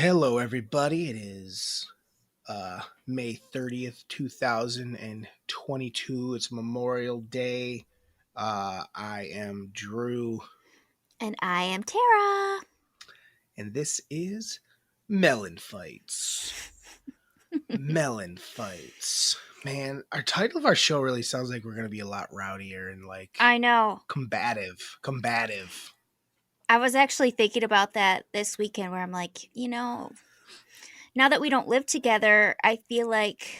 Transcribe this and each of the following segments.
Hello, everybody. It is May 30th, 2022. It's Memorial Day. I am Drew, And I am Tara. and this is Melon Fights. Melon Fights. Man, our title of our show really sounds like we're going to be a lot rowdier and I know. combative. I was actually thinking about that this weekend where I'm like, now that we don't live together, I feel like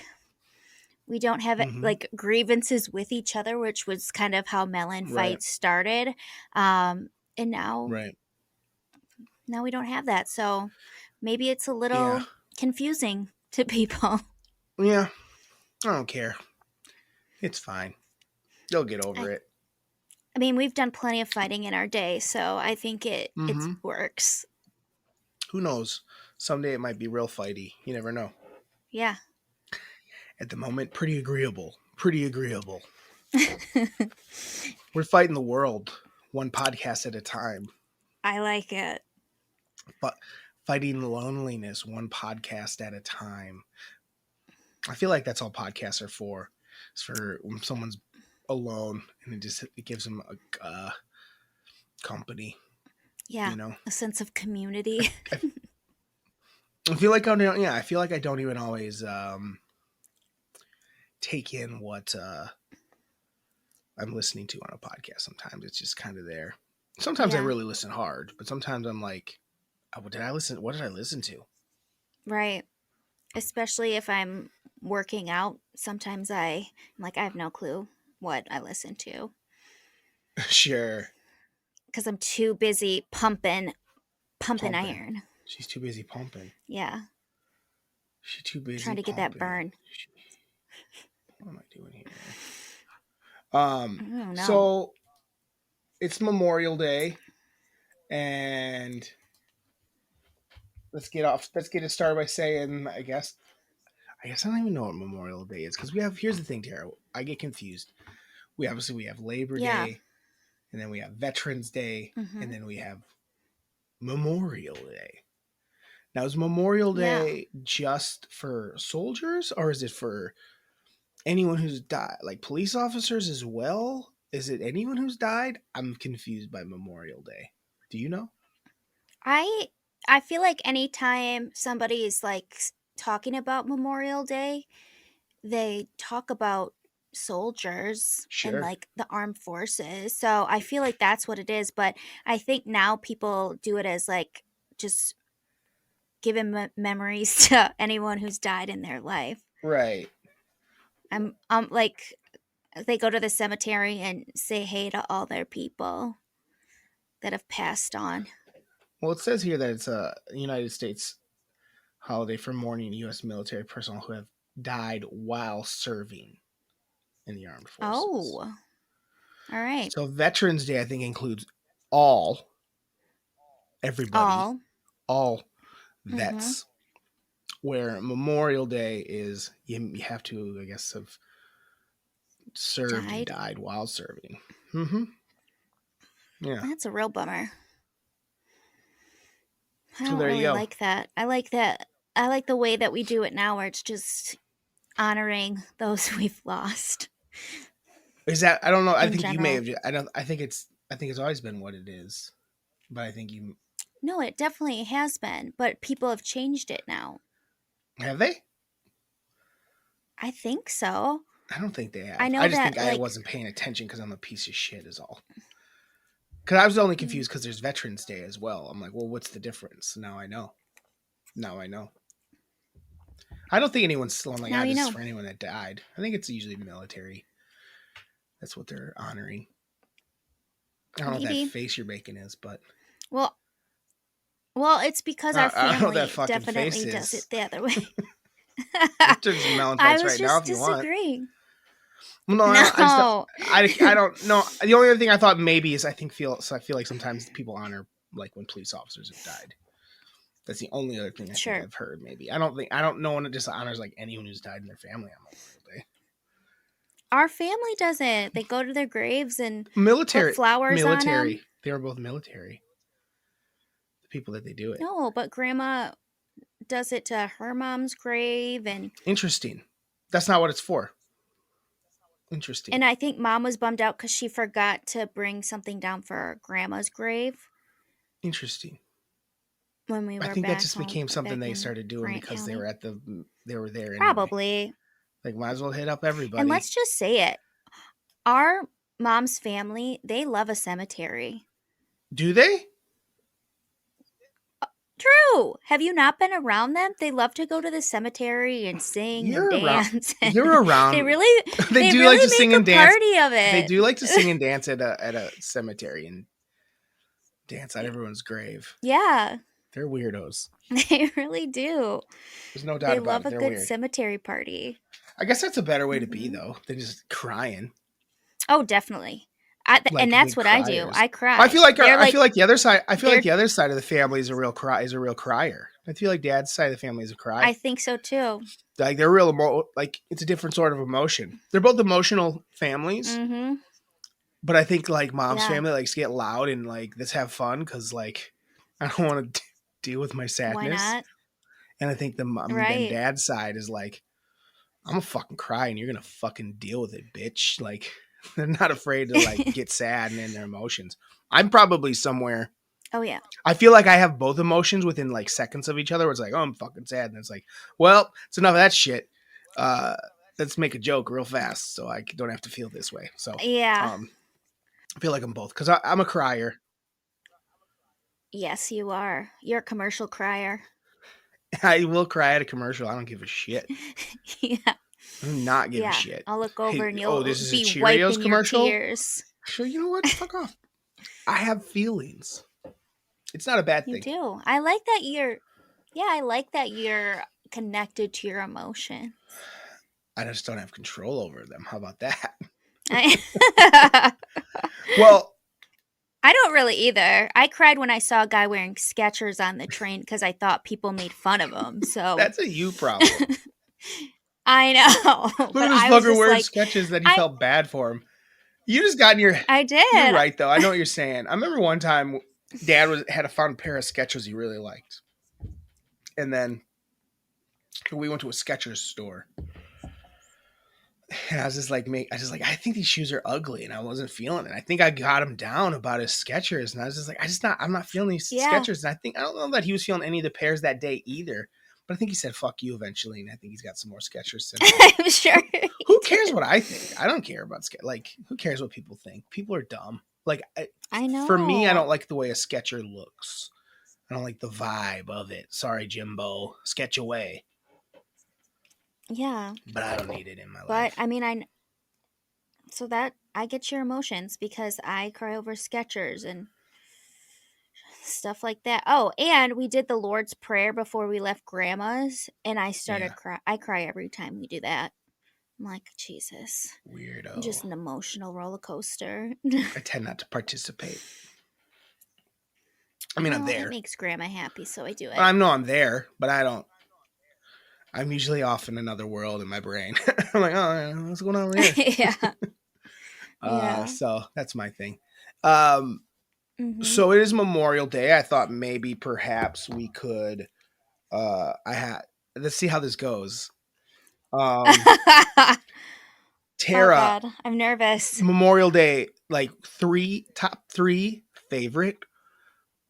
we don't have Mm-hmm. like grievances with each other, which was kind of how melon Right, fights started. And right. now we don't have that. So maybe it's a Yeah, little confusing to people. yeah. I don't care. It's fine. They'll get over I, it. I mean, we've done plenty of fighting in our day, so I think it Mm-hmm. works. Who knows? Someday it might be real fighty. You never know. Yeah. At the moment, pretty agreeable. Pretty agreeable. We're fighting the world one podcast at a time, I like it. but fighting loneliness one podcast at a time. I feel like that's all podcasts are for. It's for when someone's alone and it gives them a company. Yeah, You know, a sense of community. I, I feel like I feel like I don't even always take in what I'm listening to on a podcast. Sometimes it's just kind of there. Sometimes I Yeah, really listen hard, but sometimes I'm like, oh, what did I listen? What did I listen to? right. Especially if I'm working out, sometimes I'm like, I have no clue what I listen to Sure, because I'm too busy pumping pumping. iron. She's too busy pumping. Yeah, She's too trying busy to get that pumping. burn. What am I doing here? I don't know. So it's Memorial Day, and Let's get it started by saying, I don't even know what Memorial Day is because we have. Here's the thing, Tara. I get confused. We have Labor Yeah. Day, and then we have Veterans Day, and Mm-hmm. then we have Memorial Day. Now, is Memorial Yeah. Day just for soldiers, or is it for anyone who's died, like police officers as well? Is it anyone who's died? I'm confused by Memorial Day. Do you know? I I feel like anytime somebody is like talking about Memorial Day, they talk about soldiers and Sure. like the armed forces. So I feel like that's what it is. But I think now people do it as like just giving memories to anyone who's died in their life. Right. I'm like they go to the cemetery and say hey to all their people that have passed on. Well, it says here that it's a United States holiday for mourning U.S. military personnel who have died while serving in the armed forces. Oh, all right. So Veterans Day, I think, includes all, everybody, All. all Mm-hmm. vets. Where Memorial Day is, you have to, I guess, have served and Died. died while serving. Mm-hmm. Yeah. That's a real bummer. I So don't there you really go. like that. I like that. I like the way that we do it now, where it's just honoring those we've lost Is that I don't know. I in think you may general. have. I don't. I think it's always been what it is. But I think you No, it definitely has been, but people have changed it now. have they. I think so. I don't think they I have. I know just think that, I like, wasn't paying attention because I'm a piece of shit. Is all. Because I was only mm, confused because there's Veterans Day as well. I'm like, well, what's the difference? Now I know. Now I know. I don't think anyone's still. I'm like, now you this is know. for anyone that died. I think it's usually military. That's what they're honoring. I don't know what that Maybe. face you're making is, but Well, well, it's because our I don't know what that family fucking face definitely does is. it the other way. We'll do some melon I fights was right now just if you want. disagreeing. Well, no, I just No. I don't know. The only other thing I thought maybe is I feel like sometimes people honor like when police officers have died. That's the only other thing I think Sure. I've heard. Maybe I don't know when it just honors like anyone who's died in their family on Memorial Day. Our family doesn't. They go to their graves and put Military, flowers on them. military. They were both military. The people that they do it. No, but grandma does it to her mom's grave, Interesting. That's not what it's for. Interesting. and I think mom was bummed out because she forgot to bring something down for her grandma's grave Interesting. when we I were think that back just home, became something back they in started doing Grant because County. they were there anyway. Probably. Like, might as well hit up And everybody. let's just say it. Our mom's family, they love a cemetery. Do they? True. Have you not been around them? They love to go to the cemetery and sing and You're around. dance. You're they around. really They they do like really to sing make a and dance. party of They it. do like to sing and dance at a cemetery and dance at everyone's grave. Yeah, They're weirdos. they really do. There's no doubt They about love it. a They're good weird. cemetery party. I guess that's a better way to be Hmm. though than just crying. Oh, definitely. Like And that's big what I do. criers. I cry. I feel like the other side. I feel like they're. the other side of the family is a real crier. I feel like Dad's side of the family is a cry. I think so too. Like they're like it's a different sort of emotion. They're both emotional families, Mm-hmm. but I think like Mom's Yeah. family likes to get loud and like let's have fun because like I don't want to deal with my Why sadness. not? And I think then Right. Dad's side is like I'm gonna fucking cry and you're gonna fucking deal with it, bitch. Like they're not afraid to like get sad and in their emotions. I'm probably somewhere. Oh yeah. I feel like I have both emotions within like seconds of each other. Where it's like, oh, I'm fucking sad, and it's like, well, it's enough of that shit. Let's make a joke real fast, so I don't have to feel this way. So, Yeah. I feel like I'm both because I'm a crier. Yes, you are. You're a commercial crier. I will cry at a commercial. I don't give a shit. Yeah. I do not give a Yeah. shit. I'll look Hey, over and oh, you'll this is a be Cheerios wiping your commercial. tears. Sure, you know what? Fuck off. I have feelings. It's not a bad You thing. do. I like that you're. Yeah, I like that you're connected to your emotions. I just don't have control over them. How about that? I Well, don't really either. I cried when I saw a guy wearing Skechers on the train because I thought people made fun of him. So that's a you problem. I know, Look but at this I was fucker just wearing like, sketches that he I felt bad for him. You just got in your. I You're did. right though. I know what you're saying. I remember one time Dad had found a pair of Skechers he really liked, and then we went to a Skechers store, and I was just like, I think these shoes are ugly, and I wasn't feeling it. I think I got him down about his Skechers, and I was just like, I'm not feeling these Yeah. Skechers, and I don't know that he was feeling any of the pairs that day either. But I think he said "fuck you" eventually, and I think he's got some more Skechers since. I'm sure. Who cares what I think? I don't care about like who cares what people think? People are dumb. Like I know. for me, I don't like the way a Sketcher looks. I don't like the vibe of it. Sorry, Jimbo. Sketch away. Yeah. But I don't need it in my But life. I mean, so that I get your emotions because I cry over Skechers and stuff like that. Oh, and we did the Lord's Prayer before we left Grandma's, and I started cry. I cry every time we do that. I'm like, Jesus, Weirdo. I'm just an emotional roller coaster. I tend not to participate. I mean, I'm there. It makes Grandma happy, so I do it. I know I'm there, but I don't. I'm usually off in another world in my brain. I'm like, oh, what's going on here? Yeah. Yeah. So that's my thing. Mhm. So it is Memorial Day. I thought maybe perhaps we could let's see how this goes. Tara, Oh God, I'm nervous. Memorial Day, like top three favorite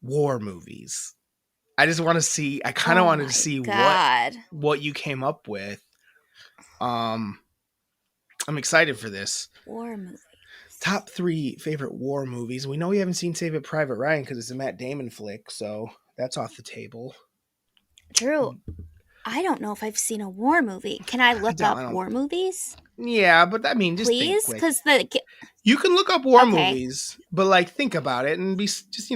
war movies. I just want to see. I kind of wanted to see what you came up with. I'm excited for this. War movies. Top three favorite war movies. We know we haven't seen Saving Private Ryan because it's a Matt Damon flick, so that's off the table. Drew, I don't know if I've seen a war movie. Can I look up war movies? Yeah, but I mean, just please, because you can look up war movies, but like think about it and be just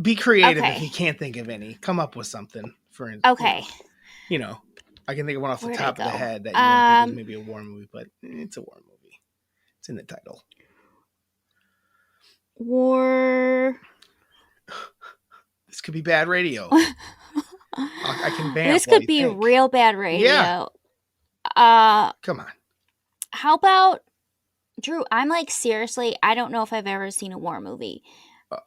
be creative. If you can't think of any, come up with something for okay. I can think of one off the top of the head that you don't think is maybe a war movie, but it's a war movie. It's in the title. War. This could be bad radio. I can vamp. This could be real bad radio. Yeah. Come on. How about Drew? I'm like, seriously, I don't know if I've ever seen a war movie.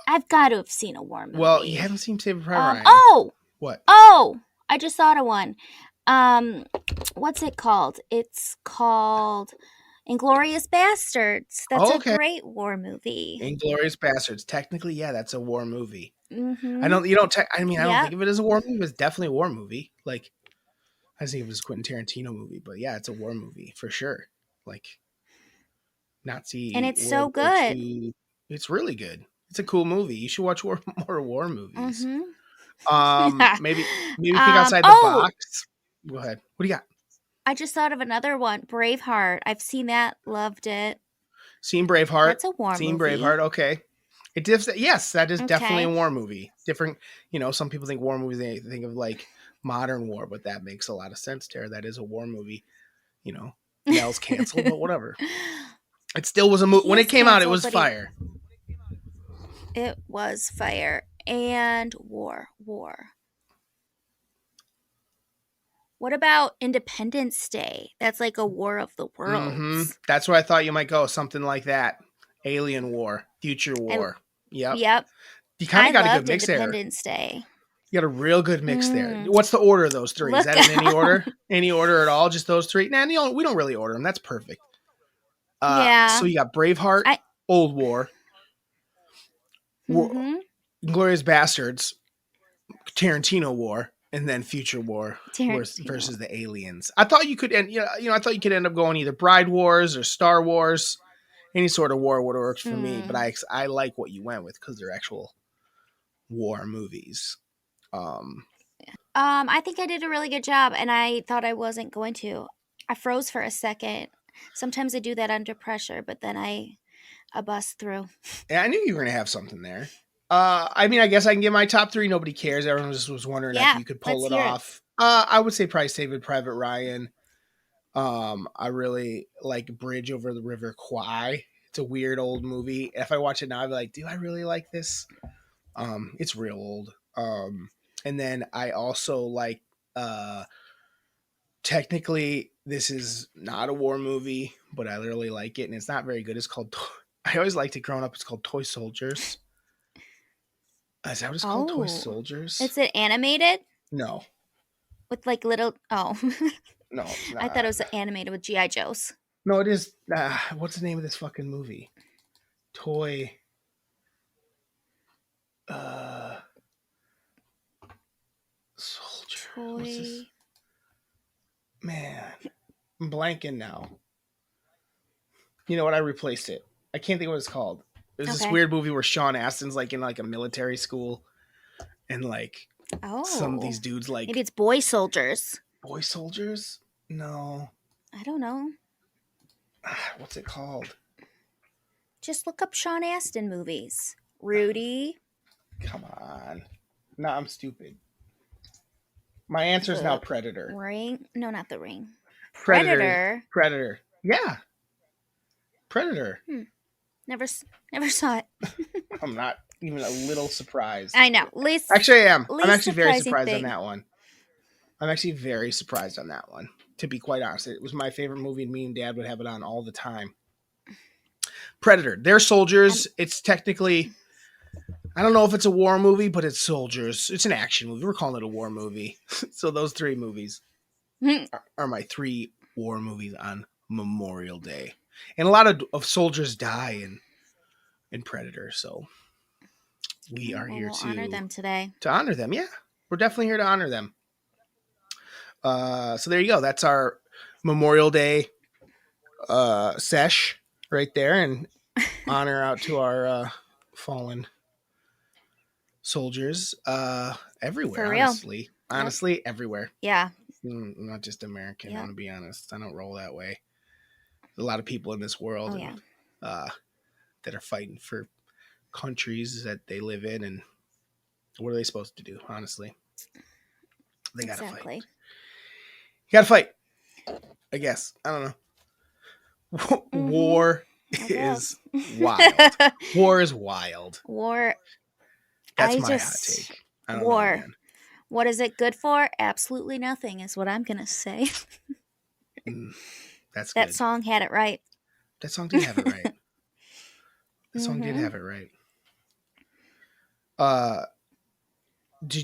I've got to have seen a war movie. Well, you haven't seen Saving Private Ryan. Oh. What? Oh, I just thought of one. Um, what's it called? It's called Inglorious Bastards. That's Oh, a okay. great war movie. Inglorious Bastards. Technically, yeah, that's a war movie. I Mm-hmm. don't. You don't. I mean, I don't think Yep. of it as a war movie. But it's definitely a war movie. Like I think it was a Quentin Tarantino movie, but yeah, it's a war movie for sure. Like And Nazi it's World so War good. II. It's really good. It's a cool movie. You should watch more war movies. Mm-hmm. Maybe think outside the Oh, box. Go ahead. What do you got? I just thought of another one. Braveheart. I've seen that. Loved it. Seen Braveheart. That's a war Seen movie. Braveheart. Okay. Yes, that is definitely a Okay. war movie. Different, some people think war movies, they think of like modern war, but that makes a lot of sense, Tara. That is a war movie. You know, Mel's canceled, but whatever. It still was a movie. He When it is came out, it canceled, was but fire. it was fire and war. War. What about Independence Day? That's like a war of the worlds. That's where I thought you might go. Something like that. Alien War, Future I War. Yep. Yep. You kind I of got a good loved mix there. Independence Day. You got a real good mix there. Mm, What's the order of those three? Is look that in any out. order? Any order at all? Just those three? Nah, we don't really order them. That's perfect. So Yeah. you got Braveheart, I Old War, mm-hmm. Glorious Bastards, Tarantino War, and then Future War Tarantino. versus the aliens. I thought you could end. I thought you could end up going either Bride Wars or Star Wars. Any sort of war would have worked for me, but Mm. I like what you went with because they're actual war movies. Um, I think I did a really good job, and I thought I wasn't going to. I froze for a second. Sometimes I do that under pressure, but then I bust through. Yeah, I knew you were gonna have something there. I mean, I guess I can get my top three. Nobody cares. Everyone just was wondering if Yeah, you could let's pull it hear it. off. I would say probably Saving Private Ryan. I really like Bridge Over the River Kwai. It's a weird old movie. If I watch it now, I'd be like, do I really like this? It's real old. And then I also like technically this is not a war movie, but I really like it, and it's not very good. It's called I always liked it growing up. It's called Toy Soldiers. Is that what it's called? Toy Oh, Soldiers? is it animated No, with like little? Oh, no, it's I thought it not. was animated with GI Joes. No, it is. What's the name of this fucking movie? Toy. Uh, Soldiers. What's this? Toy. Man, I'm blanking now. You know what? I replaced it. I can't think of what it's called. It was this Okay. weird movie where Sean Astin's like in like a military school, and like some of Oh, these dudes maybe like it's Boy Soldiers. boy soldiers. No, I don't know. what's it called? Just look up Sean Astin movies. Rudy, Come on. No, I'm stupid. My answer is now The Predator. Ring. No, not The Ring. Predator. Predator. Predator. Yeah, Predator. Hmm. Never, never saw it. I'm not even a little surprised. I know. Actually, I am. I'm Least actually very surprising surprised on thing. that one. I'm actually very surprised on that one. To be quite honest, it was my favorite movie, and me and Dad would have it on all the time. Predator. They're I'm. soldiers. It's technically, I don't know if it's a war movie, but it's soldiers. It's an action movie. We're calling it a war movie. So those three movies are my three war movies on Memorial Day. And a lot of soldiers die in Predator, so we are Well, here we'll honor them today. to honor them. Yeah, we're definitely here to honor them. So there you go. That's our Memorial Day sesh right there, and honor out to our fallen soldiers everywhere. For real. Yep. Honestly, everywhere. Yeah. Not just American. I'm Yep. gonna be honest. I don't roll that way. There's a lot of people in this world, Oh and yeah. uh, that are fighting for countries that they live in, and what are they supposed to do? Honestly, they gotta fight. Exactly. You gotta fight. I guess. I don't know. Mm-hmm. War I is guess. wild. War is wild. War. That's I my hot just take. I don't know, war. man. What is it good for? Absolutely nothing is what I'm gonna say. Mm, that's That good. song had it right. That song did have it right. That song did Mm-hmm. have it right. Uh,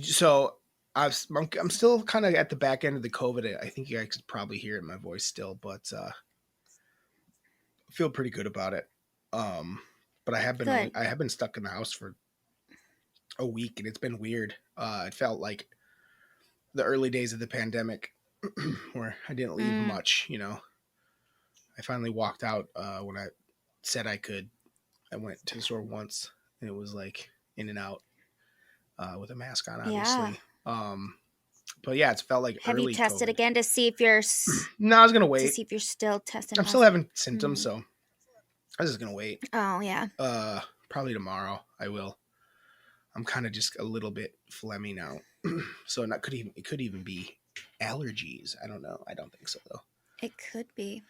so I'm still kind of at the back end of the COVID. I think you guys could probably hear it in my voice still, but I feel pretty good about it. But Good. I have been stuck in the house for a week, and it's been weird. It felt like the early days of the pandemic, where I didn't leave much. I finally walked out when I said I could. I went to the store once, and it was like in and out with a mask on, Yeah. obviously. But yeah, it's felt like Have you early tested COVID. again to see if you're No, I was gonna wait. still testing I'm still positive? having symptoms, so I was just gonna wait. Oh yeah. Probably tomorrow I will. I'm kind of just a little bit phlegmy now, so it could even be allergies. I don't know. I don't think so though. It could be.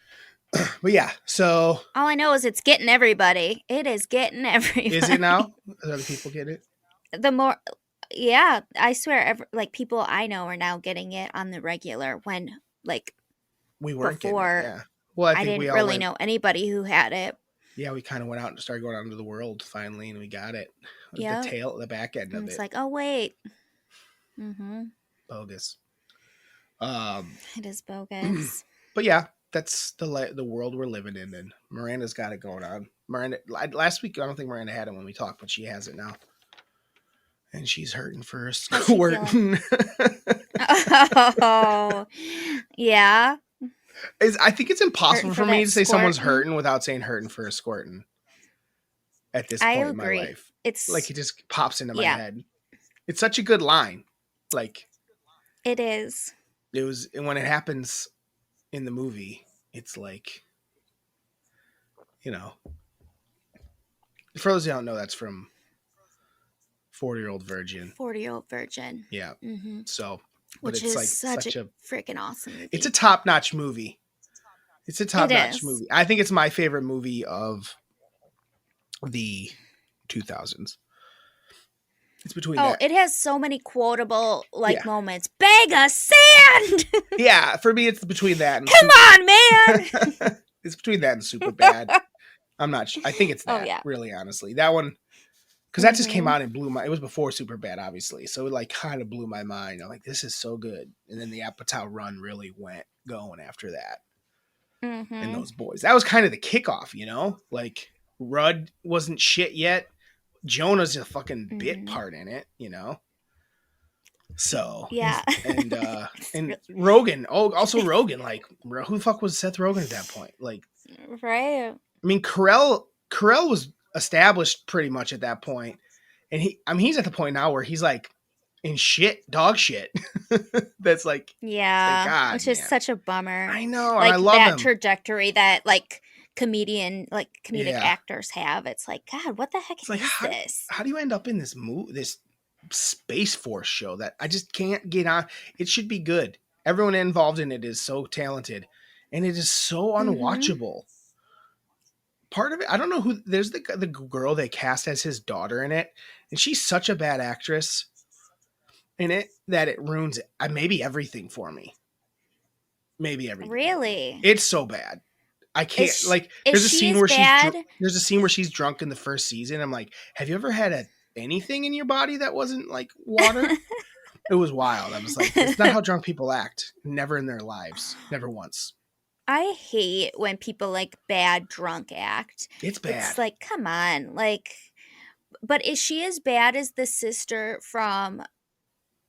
But yeah, so All I know is it's getting everybody. It is getting everybody. is it now? Other people get it? The more, yeah, I swear, like people I know are now getting it on the regular. When like We weren't getting it. before, Yeah. Well, I I think we didn't all really went. know anybody who had it. Yeah, we kind of went out and started going out into the world finally, and we got it. Yeah, The back end of it's it, like, oh wait, bogus. it is bogus. But yeah, that's the world we're living in, and Miranda's got it going on. Miranda, last week I don't think Miranda had it when we talked, but she has it now, and she's hurting for a How's she squirt. Oh, yeah. I think it's impossible Hurting for for me that to say someone's squirtin'. hurting without saying hurting for a squirting at this I point in my agree. life. It's Like it just pops into my yeah, head. It's such a good line. Like it is. it was, and when it happens in the movie, it's like, for those who don't know, that's from 40-Year-Old Virgin. 40-Year-Old Virgin. Yeah. Mm-hmm. So, but Which it's is like such a freaking awesome movie. it's a top-notch movie. It's a top-notch is. movie. I think it's my favorite movie of the 2000s. It's between that. It has so many quotable moments. Bag of sand. Yeah, for me, it's between that and Come on, man. It's between that and Superbad. I'm not sure. I think it's that. Yeah. Really, honestly, that one, because that just came out and blew my. It was before Superbad, obviously, so it like kind of blew my mind. I'm like, this is so good, and then the Apatow run really went going after that. And those boys, that was kind of the kickoff, Like Rudd wasn't shit yet. Jonah's a fucking bit part in it, So yeah, and Rogan. Oh, also Rogan. Like, who the fuck was Seth Rogen at that point? Like, right. I mean, Carell was established pretty much at that point, and he's at the point now where he's like in dog shit. That's like, yeah, God, which is such a bummer. I know, like and I love that him. trajectory that comedic actors have. It's like, God, what the heck is this? How do you end up in this this Space Force show that I just can't get on? It should be good. Everyone involved in it is so talented, and it is so unwatchable. Part of it, I don't know who. There's the girl they cast as his daughter in it, and she's such a bad actress in it that it ruins maybe everything for me. Maybe everything. Really, it's so bad. I can't there's a scene where she's drunk in the first season. I'm like, have you ever had anything in your body that wasn't like water? It was wild. I was like, it's not how drunk people act. Never in their lives. Never once. I hate when people bad drunk act. It's bad. It's like, come on. But is she as bad as the sister from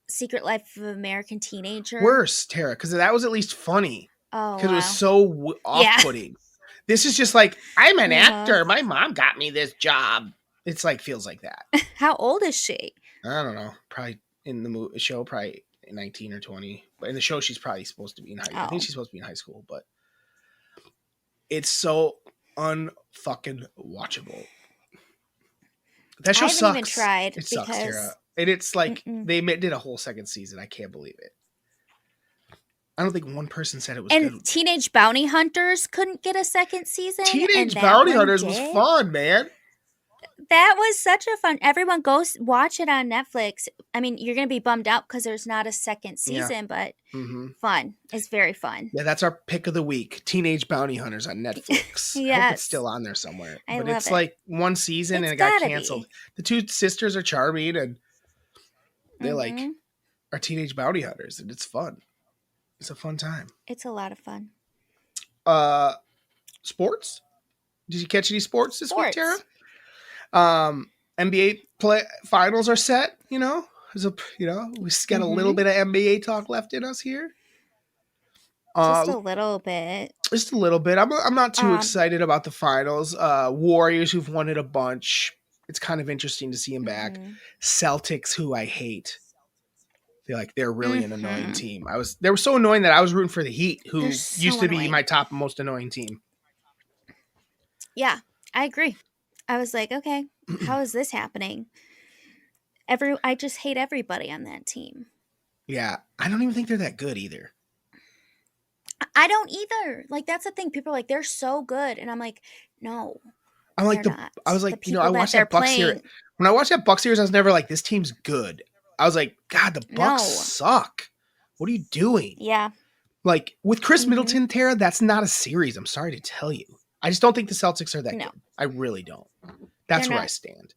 Secret Life of American Teenager? Worse, Tara, because that was at least funny. Oh, because it was so off-putting. Yeah. This is just like, I'm an actor. My mom got me this job. It's like, feels like that. How old is she? I don't know. Probably in the show, probably 19 or 20. But in the show, she's probably supposed to be in high school. I think she's supposed to be in high school, but it's so unfucking watchable. That show sucks. I haven't even tried. It sucks, Tara. And it's like, they did a whole second season. I can't believe it. I don't think one person said it was good. And Teenage Bounty Hunters couldn't get a second season. Teenage Bounty Hunters was fun, man. That was such a fun. Everyone goes watch it on Netflix. I mean, you're going to be bummed out because there's not a second season, but fun. It's very fun. Yeah, that's our pick of the week. Teenage Bounty Hunters on Netflix. Yes. I hope it's still on there somewhere. But it's it. like one season and it got canceled. The two sisters are charming and they are teenage bounty hunters, and it's fun. It's a fun time. It's a lot of fun. Uh, Sports? Did you catch any sports this week, Tara? Sports. NBA play finals are set. We got a little Mm-hmm. bit of NBA talk left in us here. Just Uh, a little bit. just a little bit. I'm not too Um. excited about the finals. Warriors, who've won it a bunch. It's kind of interesting to see them back. Mm-hmm. Celtics, who I hate. I feel like they're really an annoying Mm-hmm. team. They were so annoying that I was rooting for the Heat, They're who used so to be my annoying. top most annoying team. Yeah, I agree. I was like, okay, how is this happening? I just hate everybody on that team. Yeah, I don't even think they're that good either. I don't either. Like that's the thing. People are like, they're so good, and I'm like, no, I'm like they're not. I was The like, I people that watched they're that Bucks series. playing, When I watched that Bucks series, I was never like, this team's good. I was like, God, the Bucks no, suck. What are you doing? yeah, Like with Chris mm-hmm. Middleton, Tara, that's not a series. I'm sorry to tell you. I just don't think the Celtics are that No, good. I really don't. they're That's where I not. stand.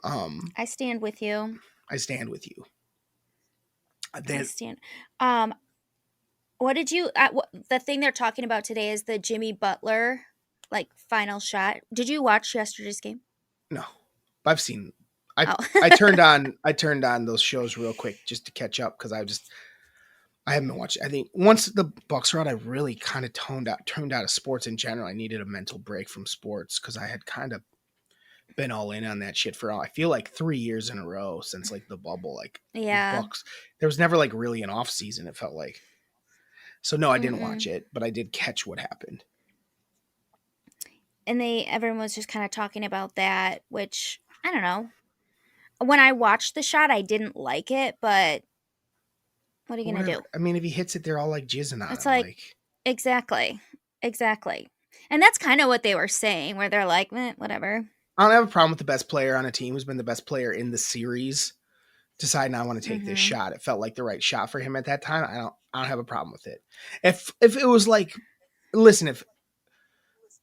I stand with you. I stand with you. I stand. Um, what did you? The thing they're talking about today is the Jimmy Butler like final shot. Did you watch yesterday's game? No, I've seen. I Oh, I turned on those shows real quick just to catch up because I haven't been watching. I think once the Bucks were out, I really kind of tuned out of sports in general. I needed a mental break from sports because I had kind of been all in on that shit for I feel like 3 years in a row since like the bubble. Like yeah. Bucks, there was never like really an off season. It felt like. So no, I didn't watch Mm-mm. it, but I did catch what happened. And everyone was just kind of talking about that, which I don't know. When I watched the shot, I didn't like it, but what are you gonna Whatever. do? I mean, if he hits it, they're all like jizzing on It's him. like Like exactly, exactly, and that's kind of what they were saying, where they're like, whatever. I don't have a problem with the best player on a team who's been the best player in the series deciding I want to take this Mm-hmm. shot. It felt like the right shot for him at that time. I don't have a problem with it. If it was like, listen, if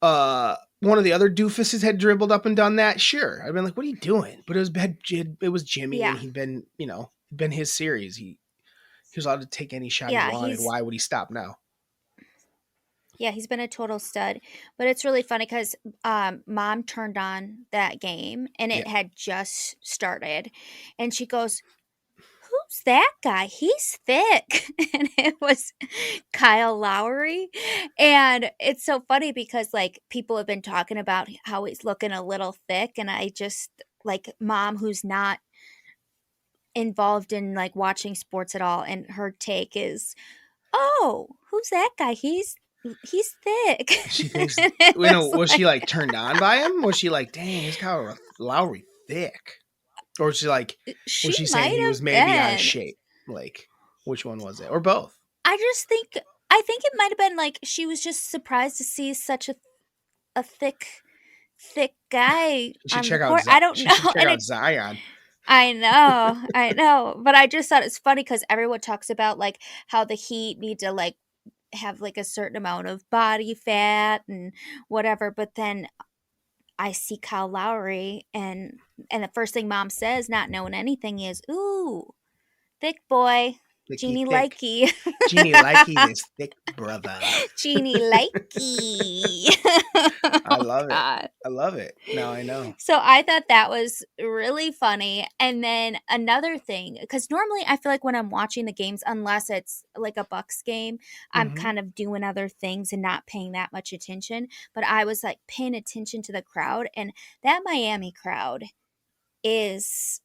one of the other doofuses had dribbled up and done that, sure, I'd been like, what are you doing? But it was Jimmy, and Yeah, he'd been his series. He was allowed to take any shot he yeah, wanted. Why would he stop now? he's been a total stud. But it's really funny because mom turned on that game and Yeah, it had just started, and she goes, who's that guy? He's thick. And it was Kyle Lowry. And it's so funny because like people have been talking about how he's looking a little thick. And I just like mom who's not involved in like watching sports at all. And her take is, oh, who's that guy? He's thick. she thinks. And it was Was she like like turned on by him? Was she like, dang, this Kyle Lowry thick? Or was she she saying might he was have maybe out of been. shape? Like, which one was it? Or both? I just think I think it might have been like she was just surprised to see such a thick guy on the court. I don't She know. should check And out it Zion. I know. But I just thought it's funny because everyone talks about like how the Heat need to like have like a certain amount of body fat and whatever. But then I see Kyle Lowry and the first thing mom says, not knowing anything, is, ooh, thick boy. Thicky Jeannie thick. likey. Jeannie likey this thick brother. Jeannie likey. I Oh love it. God. I love it. Now I know. So I thought that was really funny. And then another thing, because normally I feel like when I'm watching the games, unless it's like a Bucks game, I'm Hmm. kind of doing other things and not paying that much attention. But I was like paying attention to the crowd, and that Miami crowd is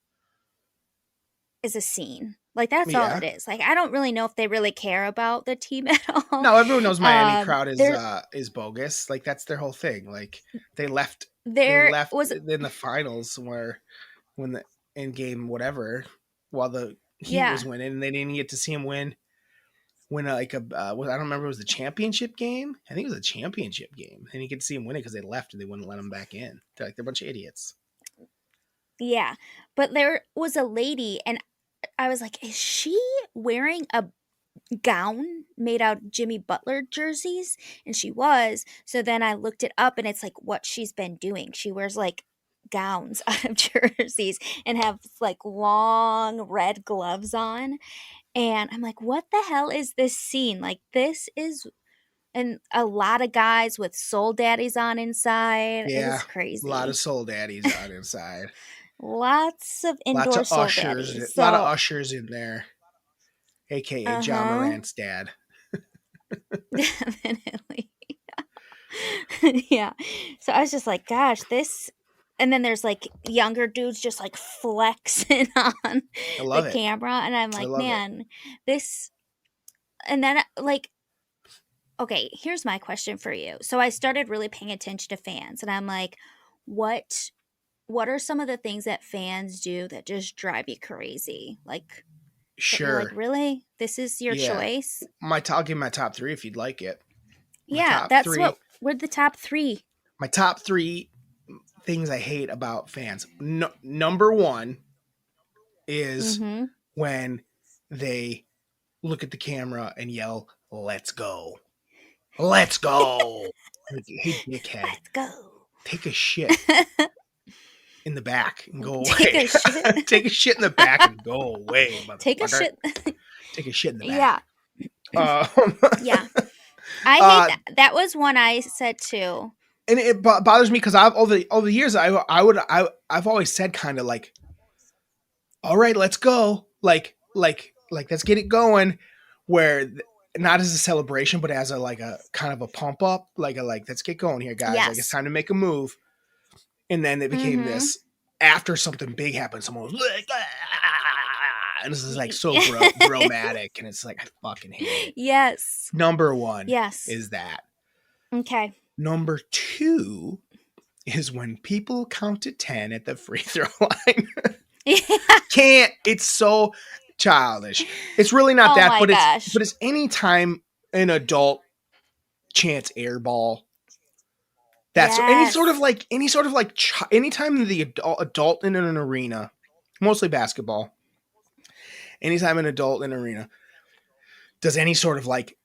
is a scene. Like that's all it Yeah. is. Like I don't really know if they really care about the team at all. No, everyone knows Miami crowd There is bogus. Like that's their whole thing. Like they left they there left was in the finals where when the in game whatever while the Heat yeah. was winning and they didn't get to see him win like I don't remember, it was the championship game. I think it was a championship game, and you could see him win it because they left and they wouldn't let him back in. They're a bunch of idiots. Yeah. But there was a lady and I was like, is she wearing a gown made out of Jimmy Butler jerseys? And she was. So then I looked it up and it's like what she's been doing. She wears like gowns out of jerseys and have like long red gloves on. And I'm like, what the hell is this scene? Like, this is, and a lot of guys with soul daddies on inside. It Yeah, was a lot of crazy. soul daddies on inside. Lots of Lots indoor of soul ushers. daddies. A lot of So, ushers in there, aka uh John huh, Morant's dad. definitely. Yeah. So I was just like, gosh, this. And then there's like younger dudes just like flexing on I the love it. camera. And I'm I like, love it. man, this. And then, like, okay, here's my question for you. So I started really paying attention to fans, and I'm like, what what are some of the things that fans do that just drive you crazy? Like, that you're like, Sure. really? This is your Yeah. choice? I'll give my top three if you'd like it. My Yeah, top that's three. what we're the top three. My top three things I hate about fans. No, number one is Mm-hmm. when they look at the camera and yell, "Let's go. Let's go." Like, hey, dickhead, Let's go. take a shit in the back and go Take away. a shit. Take a shit in the back and go away, Take a motherfucker. shit. Take a shit in the Yeah. back. Um, Yeah. I hate uh, that. That was one I said too. and it bothers me because I've over the years I've always said kind of like, all right, let's go, like let's get it going, where not as a celebration but as a like a kind of a pump up, like let's get going here, guys, like it's Yes. time to make a move. And then it became Mm-hmm. this after something big happened, someone was like, "Ah," and this is like so bromatic, and it's like I fucking hate it. Yes. Number one Yes. is that. Okay. Number two is when people count to 10 at the free throw line. Can't. It's so childish. It's really not Oh that, my gosh. but it's any time an adult chants air ball. That's Yes. anytime the adult in an arena, mostly basketball, anytime an adult in an arena does any sort of like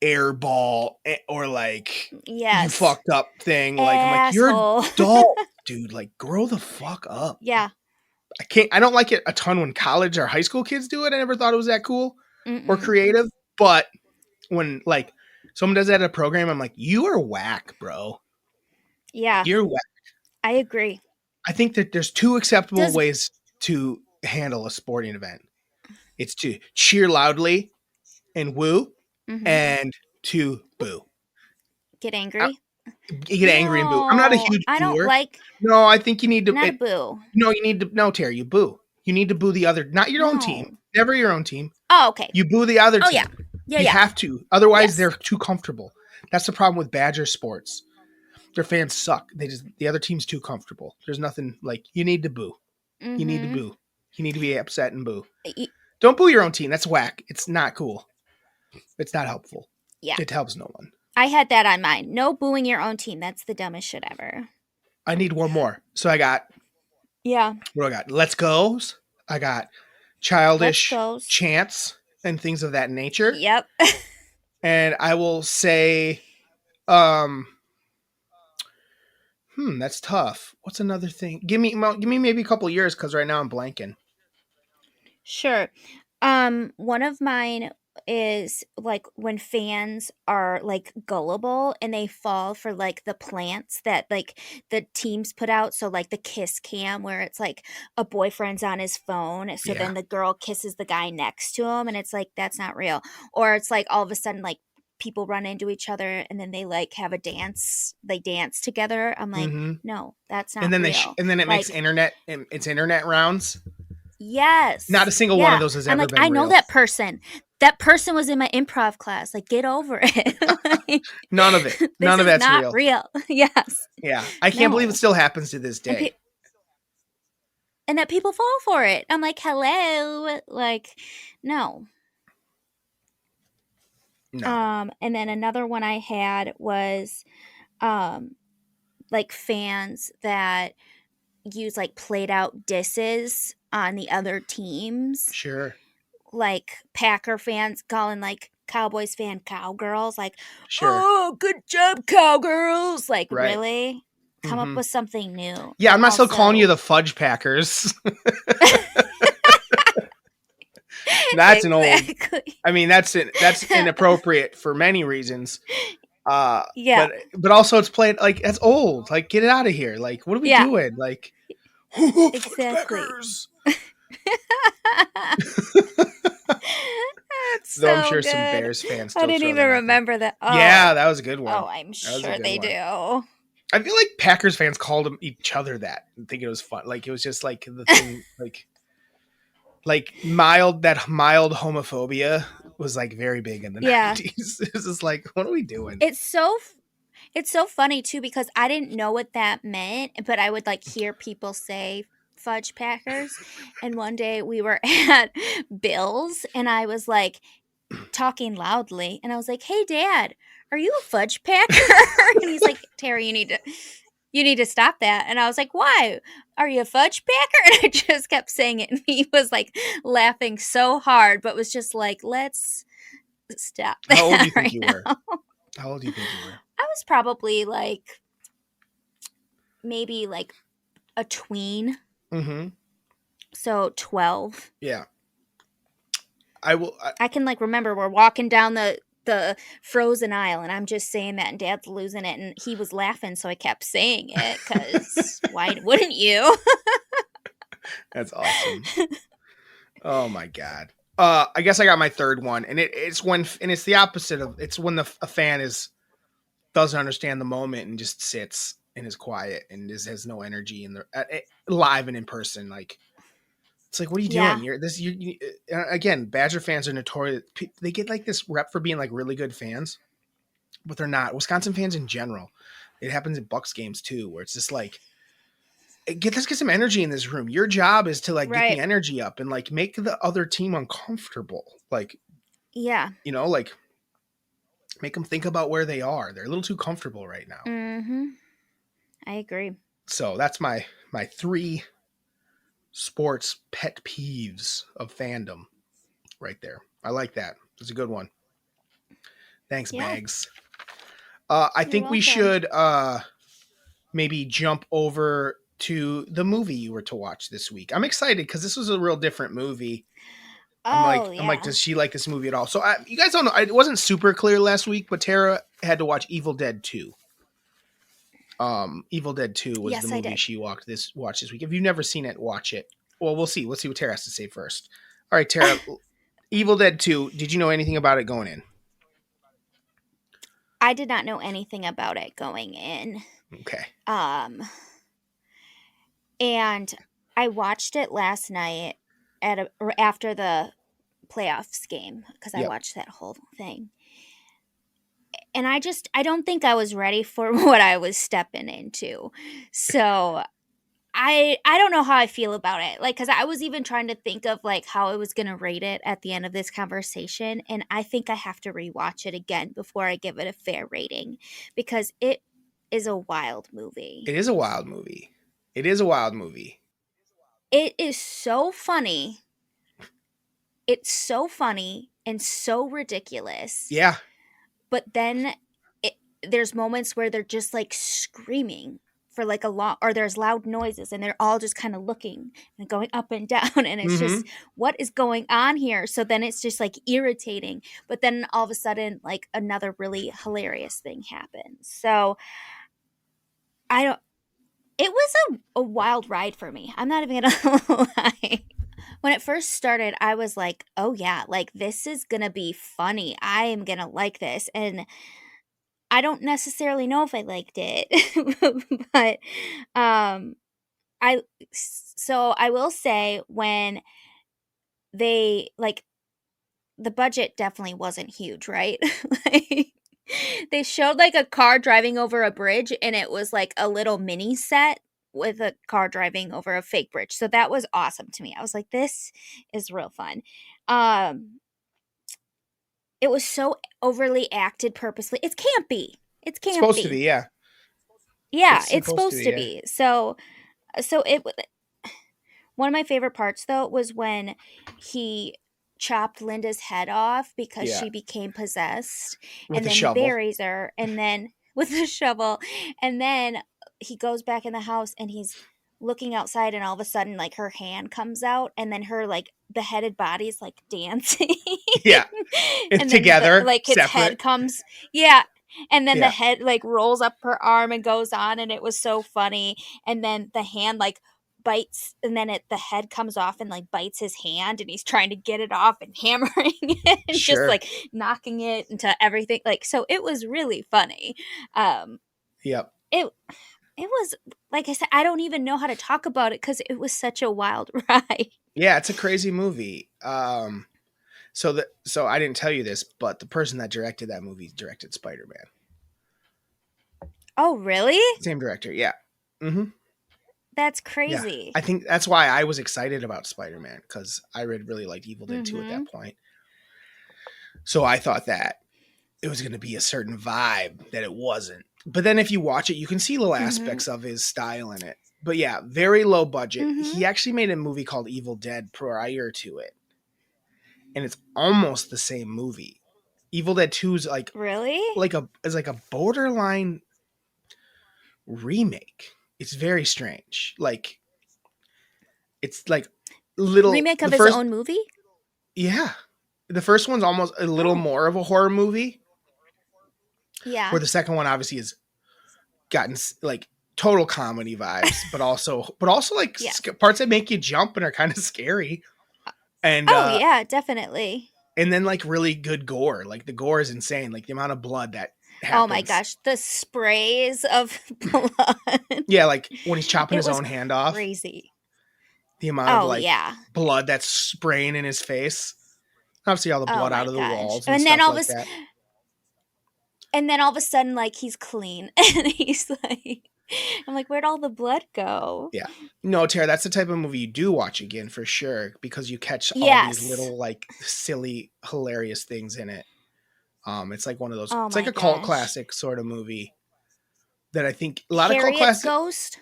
air ball or like you Yes. fucked up thing, like I'm like, you're Asshole. adult, dude, like grow the fuck up. Yeah. I don't like it a ton when college or high school kids do it. I never thought it was that cool or Mm-mm. creative, but when like someone does that at a program, I'm like, you are whack, bro. Yeah. You're whack. I agree. I think that there's two acceptable Does ways to handle a sporting event. It's to cheer loudly and woo, mm-hmm. and to boo. Get I- angry? Get angry and boo. I'm not a No, huge I don't booer. like. No, I think you need to. Not a boo. No, you need to. No, Terry, you boo. You need to boo the other, not your own team. No. Never your own team. Oh, okay. You boo the other Oh team. yeah. Yeah. You Yeah. have to. Otherwise, Yes. they're too comfortable. That's the problem with Badger sports. Their fans suck. The other team's too comfortable. There's nothing like you need to boo. You need to Mm-hmm. boo. You need to be upset and boo. Y- Don't boo your own team. That's whack. It's not cool. It's not helpful. Yeah. It helps no one. I had that on mine. No booing your own team. That's the dumbest shit ever. I need one more. So I got, Yeah. what do I got? Let's Go's. I got Let's childish go. chants and things of that nature. Yep. And I will say, um, that's tough. What's another thing? Give me maybe a couple years because right now I'm blanking. Sure. One of mine is like when fans are like gullible and they fall for like the plants that like the teams put out. So like the kiss cam where it's like a boyfriend's on his phone. So Yeah. then the girl kisses the guy next to him and it's like that's not real. Or it's like all of a sudden like people run into each other and then they like have a dance, they dance together. I'm like, Mm-hmm. no, that's not And then real. and then it makes Like it's internet rounds. yes. Not a single one of Yeah. those has I'm ever like, been I know real. that person. That person was in my improv class. Like, get over it. Like, None of it. this None of is that's not real. real. Yes. Yeah. I can't believe it No. still happens to this And, day. and that people fall for it. I'm like, hello. Like, no. No. And then another one I had was um like fans that use like played out disses on the other teams. Sure. Like Packer fans calling like Cowboys fan cowgirls, like, Sure. oh, good job, cowgirls. Like, Right. really? come up Mm-hmm. with something new. Yeah, And I'm not still calling you also the Fudge Packers. That's an old. exactly. I mean, that's inappropriate for many reasons. Uh, Yeah, but also it's played like that's old. Like, get it out of here. Like, what are we yeah, doing? Like, Fudge exactly. Packers. That's Though I'm so sure some good. Bears fans I still didn't throw even that out there. remember that. Oh, Yeah, that was a good one. oh, I'm That was a sure good they one. do. I feel like Packers fans called each other that and think it was fun. Like it was just like the thing, like mild homophobia was like very big in the Yeah. 90s. It was just like, what are we doing? It's so it's so funny too because I didn't know what that meant, but I would like hear people say fudge packers. And one day we were at Bill's and I was like talking loudly and I was like, "Hey dad, are you a fudge packer?" And he's like, "Terry, you need to stop that." And I was like, "Why? Are you a fudge packer?" And I just kept saying it and he was like laughing so hard but was just like, "Let's stop How old do that you think right you were? now." How old do you think you were? I was probably like maybe like a tween, Mm-hmm. so 12. Yeah. I will. I can like remember we're walking down the frozen aisle and I'm just saying that and dad's losing it and he was laughing so I kept saying it cuz why wouldn't you? That's awesome. Oh my god. I guess I got my third one, and it's the opposite of it's when a fan doesn't understand the moment and just sits and is quiet and just has no energy in the live and in person. Like it's like, what are you doing? Yeah. Again. Badger fans are notorious. They get like this rep for being like really good fans, but they're not. Wisconsin fans in general. It happens in Bucks games too, where it's just like let's get some energy in this room. Your job is to like get the Right. energy up and like make the other team uncomfortable. Like, Yeah. like make them think about where they are. They're a little too comfortable right now. Mhm. I agree. So that's my three sports pet peeves of fandom right there. I like that. It's a good one. Thanks, Yeah. Bags. I You're think we welcome. should maybe jump over to the movie you were to watch this week. I'm excited because this was a real different movie. Oh, I'm like, yeah. does she like this movie at all? So you guys don't know. It wasn't super clear last week, but Tara had to watch Evil Dead 2. Evil Dead 2 was the Yes, I movie did. she watched this week. If you've never seen it, watch it. Well, we'll see. Let's see what Tara has to say first. All right, Tara. Evil Dead 2. Did you know anything about it going in? I did not know anything about it going in. Okay. Um and I watched it last night or after the playoffs game because I Yep. watched that whole thing. And I don't think I was ready for what I was stepping into. So I don't know how I feel about it. Like cuz I was even trying to think of like how I was going to rate it at the end of this conversation and I think I have to rewatch it again before I give it a fair rating because it is a wild movie. It is a wild movie. It is a wild movie. It is so funny. It's so funny and so ridiculous. Yeah. But then there's moments where they're just like screaming for like a long or there's loud noises and they're all just kind of looking and going up and down and it's just Mm-hmm. what is going on here, so then it's just like irritating, but then all of a sudden like another really hilarious thing happens. So I don't it was a wild ride for me, I'm not even gonna lie. When it first started I was like, oh yeah, like this is gonna be funny, I am gonna like this, and I don't necessarily know if I liked it, but um, I so I will say when they like the budget definitely wasn't huge, right? Like they showed like a car driving over a bridge and it was like a little mini set with a car driving over a fake bridge. So that was awesome to me. I was like, this is real fun. Um, it was so overly acted purposely. It's campy. It's It's supposed to campy. be. Yeah. Yeah, It's it's supposed to supposed be. to Yeah. be. So one of my favorite parts though was when he chopped Linda's head off because Yeah. she became possessed With and a then he shovel. buries her and then with a shovel and then he goes back in the house and he's looking outside, and all of a sudden like her hand comes out, and then her like beheaded body's like dancing. Yeah. It's And then together, like its separate. head comes, yeah, and then the Yeah. head like rolls up her arm and goes on, and it was so funny. And then the hand like bites, and then the head comes off and like bites his hand, and he's trying to get it off and hammering it and just Sure. like knocking it into everything, like, so it was really funny. um Yep. it it was, like I said, I don't even know how to talk about it because it was such a wild ride. Yeah, it's a crazy movie. So I didn't tell you this, but the person that directed that movie directed Spider-Man. Oh, really? Same director. Yeah. Mm-hmm. That's Yeah. crazy. I think that's why I was excited about Spider-Man, because I really liked Evil Dead 2 at Mm-hmm. that point. So I thought that it was going to be a certain vibe that it wasn't. But then if you watch it, you can see little Mm-hmm. aspects of his style in it. But yeah, very low budget. Mm-hmm. He actually made a movie called Evil Dead prior to it, and it's almost the same movie. Evil Dead 2 is Really? like a borderline remake. It's very strange. Like it's like little Remake the of his first own movie? yeah. The first one's almost a little Oh, more of a horror movie, yeah. where the second one obviously has gotten like total comedy vibes, but also like Yeah. parts that make you jump and are kind of scary. And Oh, yeah, definitely. and then like really good gore. Like the gore is insane. Like the amount of blood that Oh my happens. gosh, the sprays of blood. Yeah, like when he's chopping It his was own hand off, crazy. the amount of Oh, like yeah. blood that's spraying in his face. Obviously, all the Oh blood my out of the gosh. walls and stuff like that. And then all of a sudden, like, he's clean. And he's like, I'm like, where'd all the blood go? Yeah. No, Tara, that's the type of movie you do watch again for sure, because you catch all these Yes. little like silly, hilarious things in it. It's like one of those. Oh It's like my a cult gosh. classic sort of movie that I think a lot of cult Harriet's classic. ghost.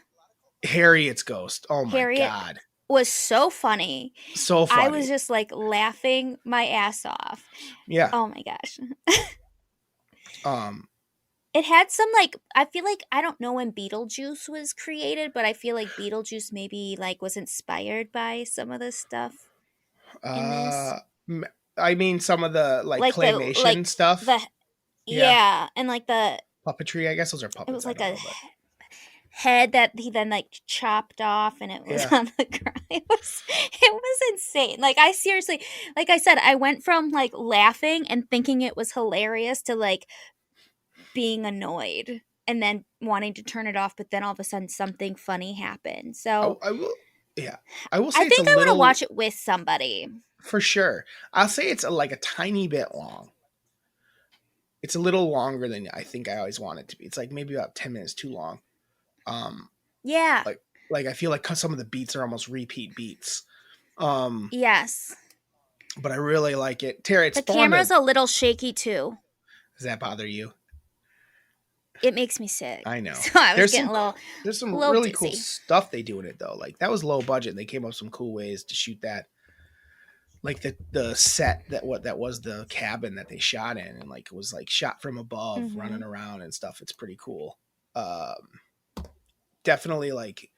Harriet's Ghost. Oh my Harriet god, was so funny. so I was funny. just like laughing my ass off. Yeah. Oh my gosh. Um. It had some like, I feel like, I don't know when Beetlejuice was created, but I feel like Beetlejuice maybe like was inspired by some of the stuff in this. Uh. I mean, some of the like Like claymation stuff. the Yeah. yeah, and like Puppetry. I guess those are it puppets. was I like don't a know, but head that he then like chopped off, and it was yeah. on the ground. It was insane. Like, I seriously, like I said, I went from like laughing and thinking it was hilarious to like being annoyed and then wanting to turn it off, but then all of a sudden something funny happened. So I will. Yeah. I will say I it's a think I want to little watch it with somebody. for sure. I'll say it's like a tiny bit long. It's a little longer than I think I always want it to be. It's like maybe about 10 minutes too long. Um, Yeah. like I feel like some of the beats are almost repeat beats. Um, Yes. but I really like it. Tara, it The spawned a. camera's a little shaky too. Does that bother you? It makes me sick. I know. So I was There's getting some there's a some little really cool dizzy. stuff they do in it though. Like that was low budget. They came up with some cool ways to shoot that. Like the set that was the cabin that they shot in, and like it was like shot from above, Mm-hmm. running around and stuff. It's pretty cool. Definitely like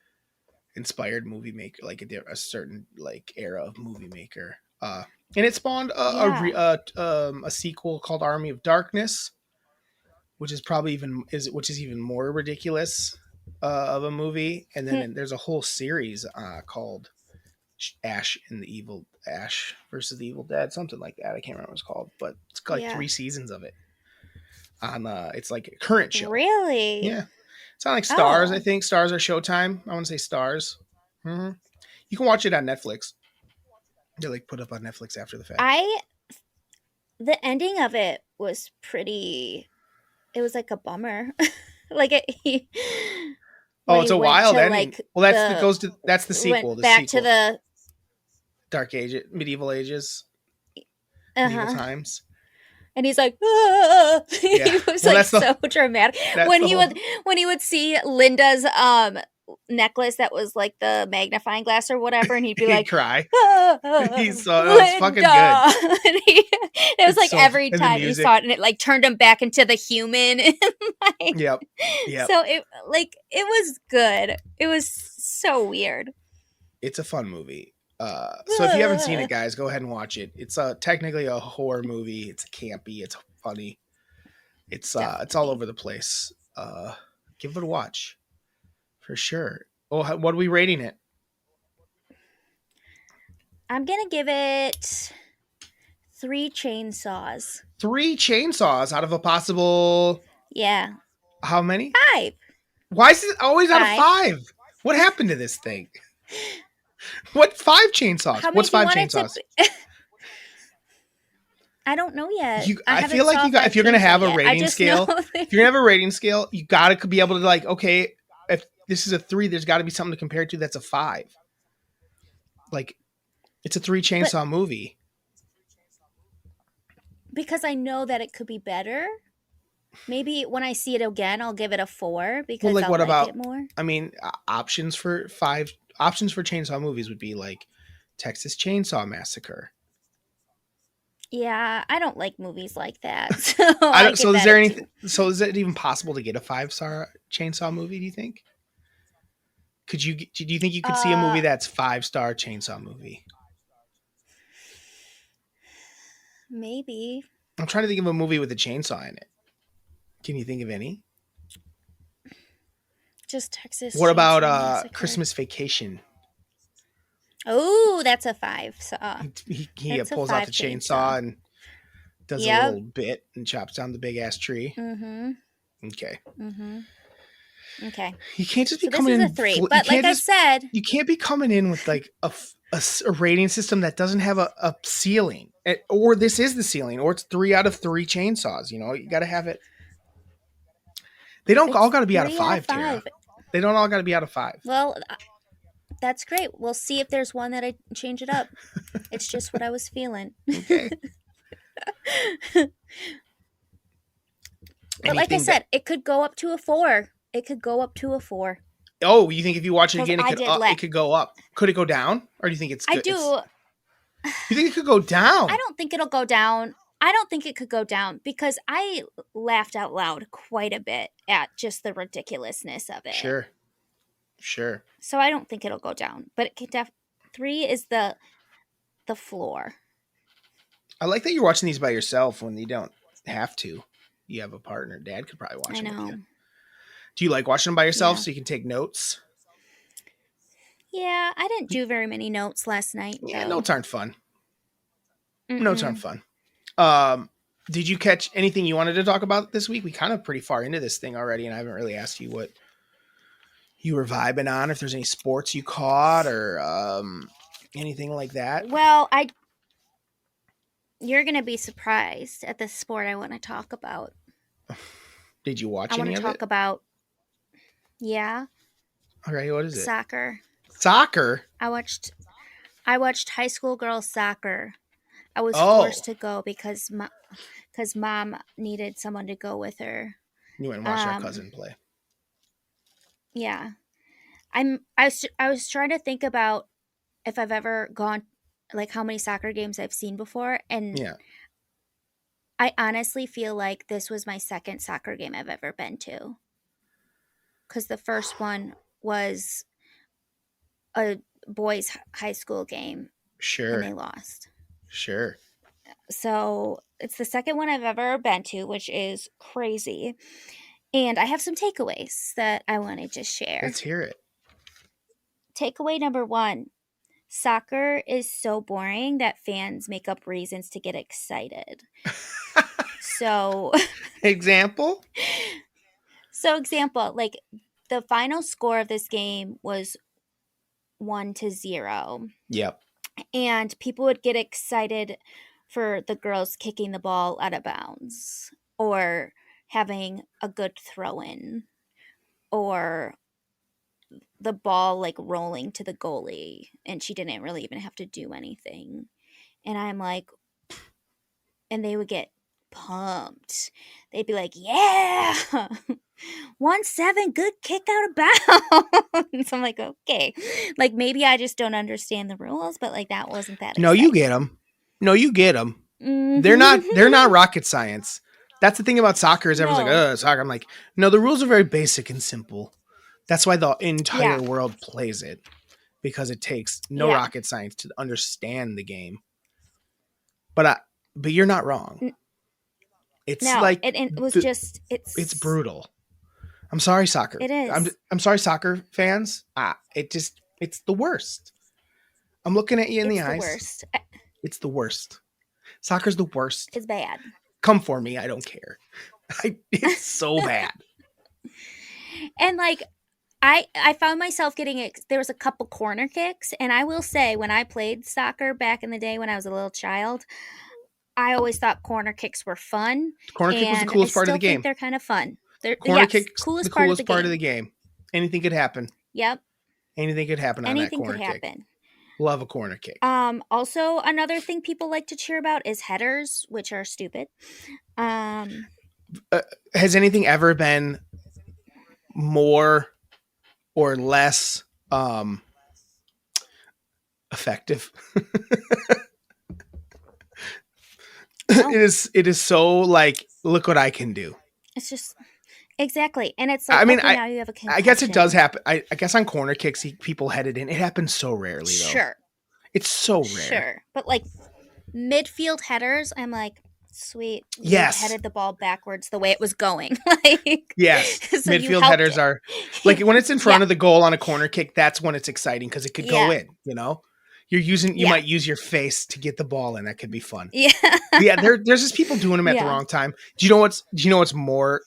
inspired movie maker, like a certain like era of movie maker. And it spawned Yeah. a sequel called Army of Darkness, which is probably which is even more ridiculous of a movie. And then there's a whole series called Ash versus the Evil Dead, something like that. I can't remember what it's called, but it's like Yeah. 3 seasons of it. On it's like a current show. Really? Yeah, it's on like Stars. I Oh. think Stars or Showtime. I want to say Stars. Mm-hmm. You can watch it on Netflix. They like put up on Netflix after the fact. The ending of it was pretty, it was like a bummer. Like it Oh, when it's he a went wild to ending. like Well, that's the sequel. went The back to sequel, the Dark Age, Medieval Ages, Medieval uh-huh. Times. And he's like, ah! Yeah. He was Well, like so dramatic that's when the he whole. would see Linda's necklace that was like the magnifying glass or whatever, and he'd be He'd like, cry. ah, He's so it's fucking good. Linda. And it was It's like so every and the time he saw music. it, and it like turned him back into the human. Like, Yep. Yep. so it was good. It was so weird. It's a fun movie. So if you haven't seen it, guys, go ahead and watch it. It's technically a horror movie. It's campy. It's funny. It's all Definitely. over the place. Give it a watch for sure. Oh, what are we rating it? I'm gonna give it 3 chainsaws. 3 chainsaws out of a possible Yeah. how many? 5. Why is it always out of 5. 5? What happened to this thing? What 5 chainsaws? How many What's do you five want it to chainsaws? be? I don't know yet. I I feel haven't like saw you got if you're gonna chainsaw have a yet. I rating just know scale, if you're gonna have a rating scale, you gotta be able to like, okay, if this is a 3, there's got to be something to compare it to that's a 5. Like it's a three but chainsaw movie. because I know that it could be better. Maybe when I see it again, I'll give it a 4 Well, because like I'll what like about? it more. I mean, options for chainsaw movies would be like Texas Chainsaw Massacre. Yeah, I don't like movies like that, so I I don't. give So is that there a anything? 2. So is it even possible to get a 5-star chainsaw movie? Do you think? Could you? Do you think you could see a movie Uh, that's 5-star chainsaw movie? maybe I'm trying to think of a movie with a chainsaw in it. Can you think of any? just Texas What about Chainsaw Massacre. Christmas Vacation? Oh, that's a 5. So, He that's a pulls out 5 the chainsaw. chainsaw and does a Yep. little bit and chops down the big ass tree. Mm-hmm. Okay, Mm-hmm. Okay. you can't just be So this coming is a in. 3. You But like can't I just said, you can't be coming in with like a rating system that doesn't have a ceiling. Or this is the ceiling, or it's 3 out of 3 chainsaws. You know, you got to have it. They don't all it's got to be out of 3 out of 5, Tara. 5. They don't all got to be out of 5. Well, that's great. We'll see if there's one that I change it up. It's just what I was feeling. Okay. But like I Anything that? said, it could go up to a 4. It could go up to a 4 Oh, you think if you watch it because again, I did it could go up? Could it go down, or do you think it's I good? do. You think it could go I down? don't think it'll go down. I don't think it could go down because I laughed out loud quite a bit at just the ridiculousness of it. Sure, sure. So I don't think it'll go down. But it could 3 is the floor. I like that you're watching these by yourself when you don't have to. You have a partner. Dad could probably watch I them with you. know. Do you like watching them by yourself Yeah. so you can take notes? Yeah, I didn't do very many notes last night Yeah, though. notes aren't fun. Notes aren't Mm-mm. fun. Um, did you catch anything you wanted to talk about this week? We kind of pretty far into this thing already, and I haven't really asked you what you were vibing on. If there's any sports you caught or anything like that. Well, you're going to be surprised at the sport I want to talk about. Did you watch I want any to of it? talk about yeah, All right, what is it? soccer. Soccer. I watched high school girls soccer. I was Oh, forced to go because mom needed someone to go with her. you went and watched our Um cousin play. yeah. I was trying to think about if I've ever gone like how many soccer games I've seen before, and Yeah. I honestly feel like this was my second soccer game I've ever been to. Cuz the first one was a boys high school game and Sure. they lost. Sure. So, it's the second one I've ever been to, which is crazy. And I have some takeaways that I wanted to share. Let's hear it. Takeaway number 1: soccer is so boring that fans make up reasons to get excited. So, Example? example, like the final score of this game was 1-0, Yep. and people would get excited for the girls kicking the ball out of bounds or having a good throw in or the ball like rolling to the goalie and she didn't really even have to do anything. And I'm like, and they would get pumped. They'd be like, yeah. 1-7, good kick out of bounds. I'm like, okay. Like, maybe I just don't understand the rules, but like, that wasn't that No, you get exciting. them. No, you get them. They're not. They're Mm-hmm. not rocket science. That's the thing about soccer is everyone's like, No. oh, soccer. I'm like, no, the rules are very basic and simple. That's why the Yeah. entire world plays it because it takes no Yeah. rocket science to understand the game. But but you're not wrong. It's No. like It was the, just, it's brutal. I'm sorry, soccer. it is. I'm sorry, soccer fans. It's the worst. I'm looking at you in the It's the eyes. worst. It's the worst. Soccer's the worst. It's bad. Come for me. I don't care. It's so bad. And like, I found myself getting it. There was a couple corner kicks, and I will say, when I played soccer back in the day when I was a little child, I always thought corner kicks were fun, Corner kick was the and I coolest part of the still think game. they're kind of fun. They're Corner yes, kick's the coolest part of the coolest part of the game. game. Anything could happen. Yep, Anything could happen on that anything could corner kick. happen. Love a corner kick. Also, another thing people like to cheer about is headers, which are stupid. Has anything ever been more or less effective? No. It is so like, look what I can do. It's just exactly, and it's like, I mean, okay, now you have a concussion. I guess it does happen. I guess on corner kicks, people head it in. It happens so rarely, though. Sure, It's so rare. sure, but like midfield headers, I'm like, sweet. Yes. You headed the ball backwards the way it was going. Like, Yes. so Midfield headers are like when it's in front of the goal on a corner kick, that's when it's exciting because it could go in, you know? You might use your face to get the ball in. That could be fun. Yeah. Yeah, there's just people doing them at the wrong time. Do you know what's more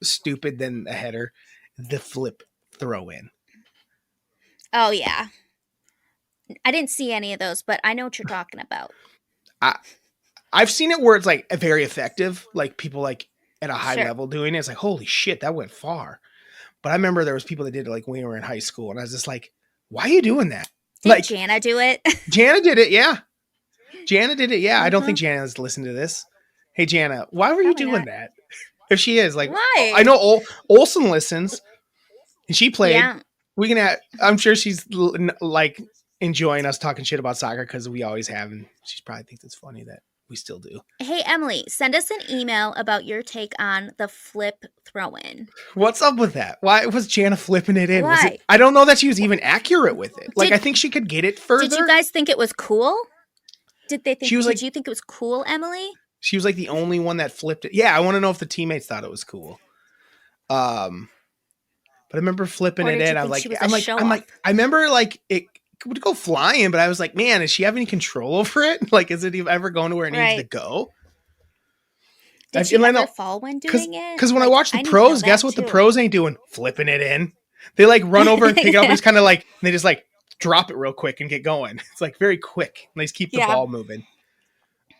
stupid than a header? The flip throw in. Oh yeah. I didn't see any of those, but I know what you're talking about. I've seen it where it's like very effective, like people like at a high Sure. level doing it. It's like, holy shit, that went far. But I remember there was people that did it like when we were in high school, and I was just like, why are you doing that? Did like Jana do it? Jana did it, yeah. Jana did it, yeah. I don't think Jana's listened to this. Hey Jana, why were you doing that? If she is, like, why? I know Olsen listens, and she played. Yeah. I'm sure she's like enjoying us talking shit about soccer because we always have, and she probably thinks it's funny that we still do. Hey, Emily, send us an email about your take on the flip throw-in. What's up with that? Why was Jana flipping it in? Why? I don't know that she was even accurate with it. Like, I think she could get it further. Did you guys think it was cool? Did they think? Did you think it was cool, Emily? She was like the only one that flipped it. Yeah, I want to know if the teammates thought it was cool. But I remember flipping it in. I remember like it would go flying, but I was like, man, does she have any control over it? Like, is it ever going to where it needs to go? Did she ever fall when doing it? Because when I watch the pros, guess what the pros ain't doing? Flipping it in. They like run over and pick it up and just kind of like, they just like drop it real quick and get going. It's like very quick. And they just keep the ball moving.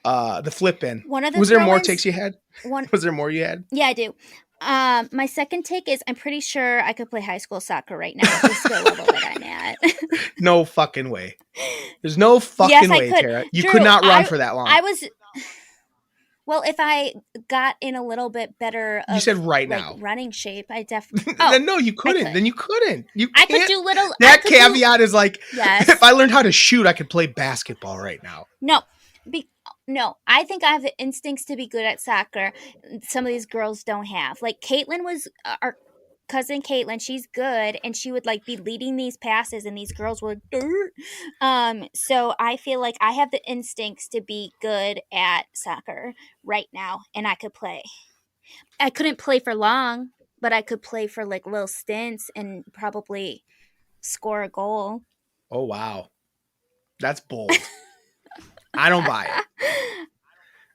The flip in. Was there more takes you had? Was there more you had? Yeah, I do. My second take is I'm pretty sure I could play high school soccer right now at the skill level that I'm at. No fucking way. There's no fucking way, Tara. You could not run for that long. Well, if I got in a little bit better you said right now running shape, I definitely no, you couldn't. Then you couldn't. I could do little that caveat is like, yes. If I learned how to shoot, I could play basketball right now. No, I think I have the instincts to be good at soccer. Some of these girls don't have. Like Caitlin was our cousin Caitlin. She's good, and she would like be leading these passes, and these girls were dirt. So I feel like I have the instincts to be good at soccer right now, and I could play. I couldn't play for long, but I could play for like little stints and probably score a goal. Oh wow, that's bold. I don't buy it.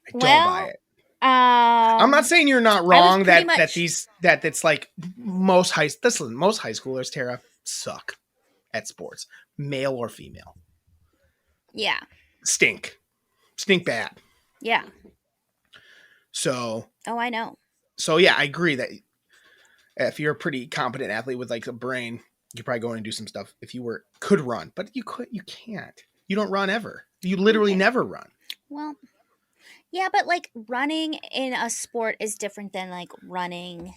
I don't buy it. I'm not saying you're not wrong that it's like most high schoolers, Tara, suck at sports, male or female. Yeah. Stink bad. Yeah. So. Oh, I know. So yeah, I agree that if you're a pretty competent athlete with like a brain, you probably go in and do some stuff. If you could run, but you can't. You don't run ever. You literally never run. Well, yeah, but like running in a sport is different than like running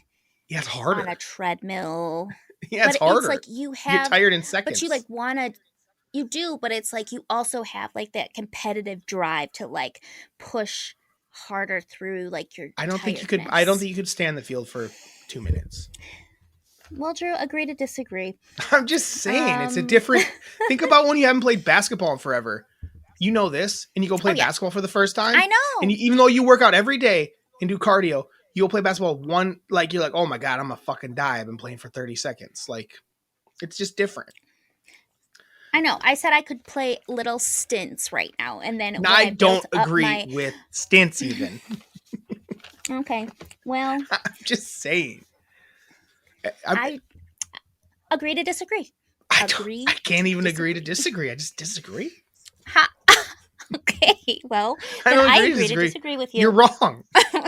Yeah, it's on a harder. treadmill. Yeah, it's But it's harder. like you You get have, tired in but you like seconds. want to, you do, but it's like you also have like that competitive drive to like push harder through like your I don't tiredness. think you could stand the field for 2 minutes. Well, Drew, agree to disagree. I'm just saying, it's a Um, different. Think about when you haven't played basketball in forever. You know this, and you go oh play yeah, basketball for the first time, I and know. even though you work out every day and do cardio, you'll play basketball you're like, oh my god, I'm gonna fucking die. I've been playing for 30 seconds. Like, it's just different. I know. I said I could play little stints right now, and then Now, when I I don't built up agree my with stints. Even okay, well, I'm just saying. I, I agree to disagree. I Agree can't to even agree to disagree. disagree. I just disagree. Ha. Okay, well, I then don't I agree to agree to disagree. disagree with You're you. wrong.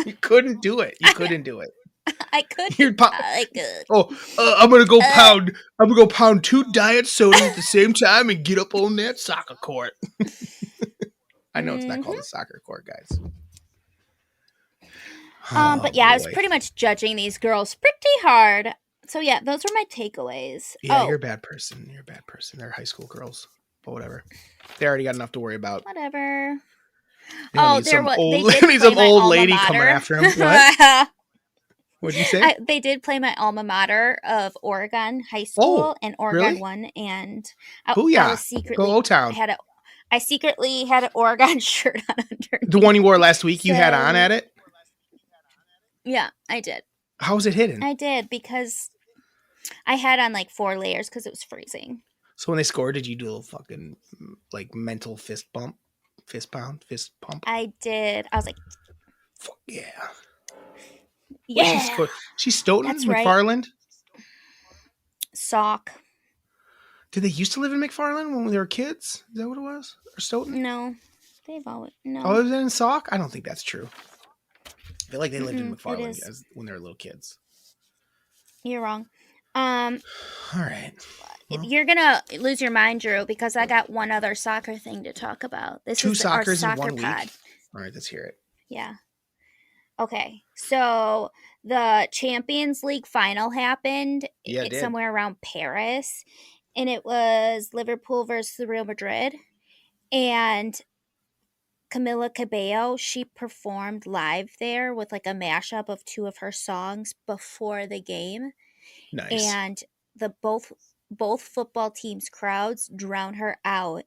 You couldn't do it. You couldn't do it. I could. You're I could. oh, I'm gonna go Uh, pound. I'm gonna go pound 2 diet sodas at the same time and get up on that soccer court. I know it's not mhm. called a soccer court, guys. But Oh yeah, I was boy. pretty much judging these girls pretty hard. So yeah, those were my takeaways. Yeah, you're Oh, a bad person. You're a bad person. They're high school girls, but whatever. They already got enough to worry about. whatever. They don't Oh, need some they old. They did need play some my old alma lady coming mater. after him. What? What'd you say? They did play my alma mater of Oregon High Oh, School, and Oregon really? won. And I was Booyah! Go secretly O Town. I secretly had an Oregon shirt on The one underneath. you wore last week, you had on So at it. yeah, I did. How was it hidden? I did because I had on like 4 layers because it was freezing. So when they scored, did you do a little fucking like mental fist bump, fist pound, fist pump? I did. I was like, Fuck yeah! Where's she yeah, scored? She's Stoughton, that's right. McFarland. Sock. Did they used to live in McFarland when they were kids? Is that what it was? Or Stoughton? No, they've always Oh, no. it was in Sauk? I don't think that's true. I feel like they lived in It McFarland is. when they were little kids. You're wrong. Um, All right. Well, you're gonna lose your mind, Drew, because I got one other soccer thing to talk about. This two is our soccers in soccer 1 week. pod. All right, let's hear it. Yeah. Okay. So the Champions League final happened. Yeah, it It's did. somewhere around Paris, and it was Liverpool versus Real Madrid. And Camila Cabello, she performed live there with like a mashup of two of her songs before the game, Nice. and the both football teams crowds drowned her out,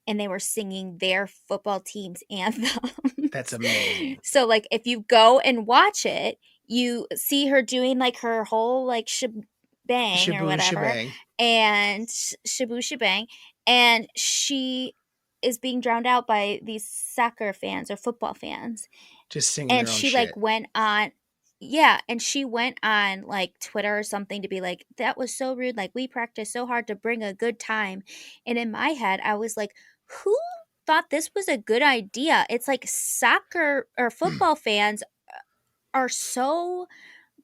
and they were singing their football team's anthems. That's amazing. So like if you go and watch it, you see her doing like her whole like shebang or Shaboo whatever, shebang. and shabu shebang, and she is being drowned out by these soccer fans or football fans, Just singing and their own she like shit. went on, yeah, and she went on like Twitter or something to be like, that was so rude, like we practiced so hard to bring a good time. And in my head I was like, who thought this was a good idea? It's like soccer or football fans are so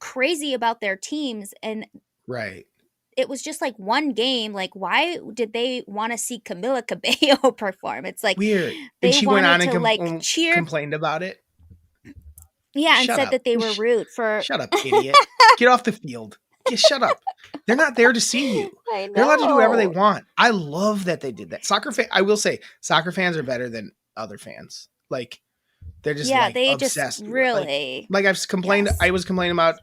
crazy about their teams, and Right. it was just like one game. Like, why did they want to see Camila Cabello perform? It's like Weird. And they she went wanted on and to like cheer. complained about it. Yeah, and Shut said up. that they were rude for. Shut up, idiot. Get off the field. Just shut up. They're not there to see you. I They're allowed to do whatever they know. want. I love that they did that. I will say, soccer fans are better than other fans. Like, they're just Yeah, like they just obsessed. really. Like I've complained. Yes. I was complaining about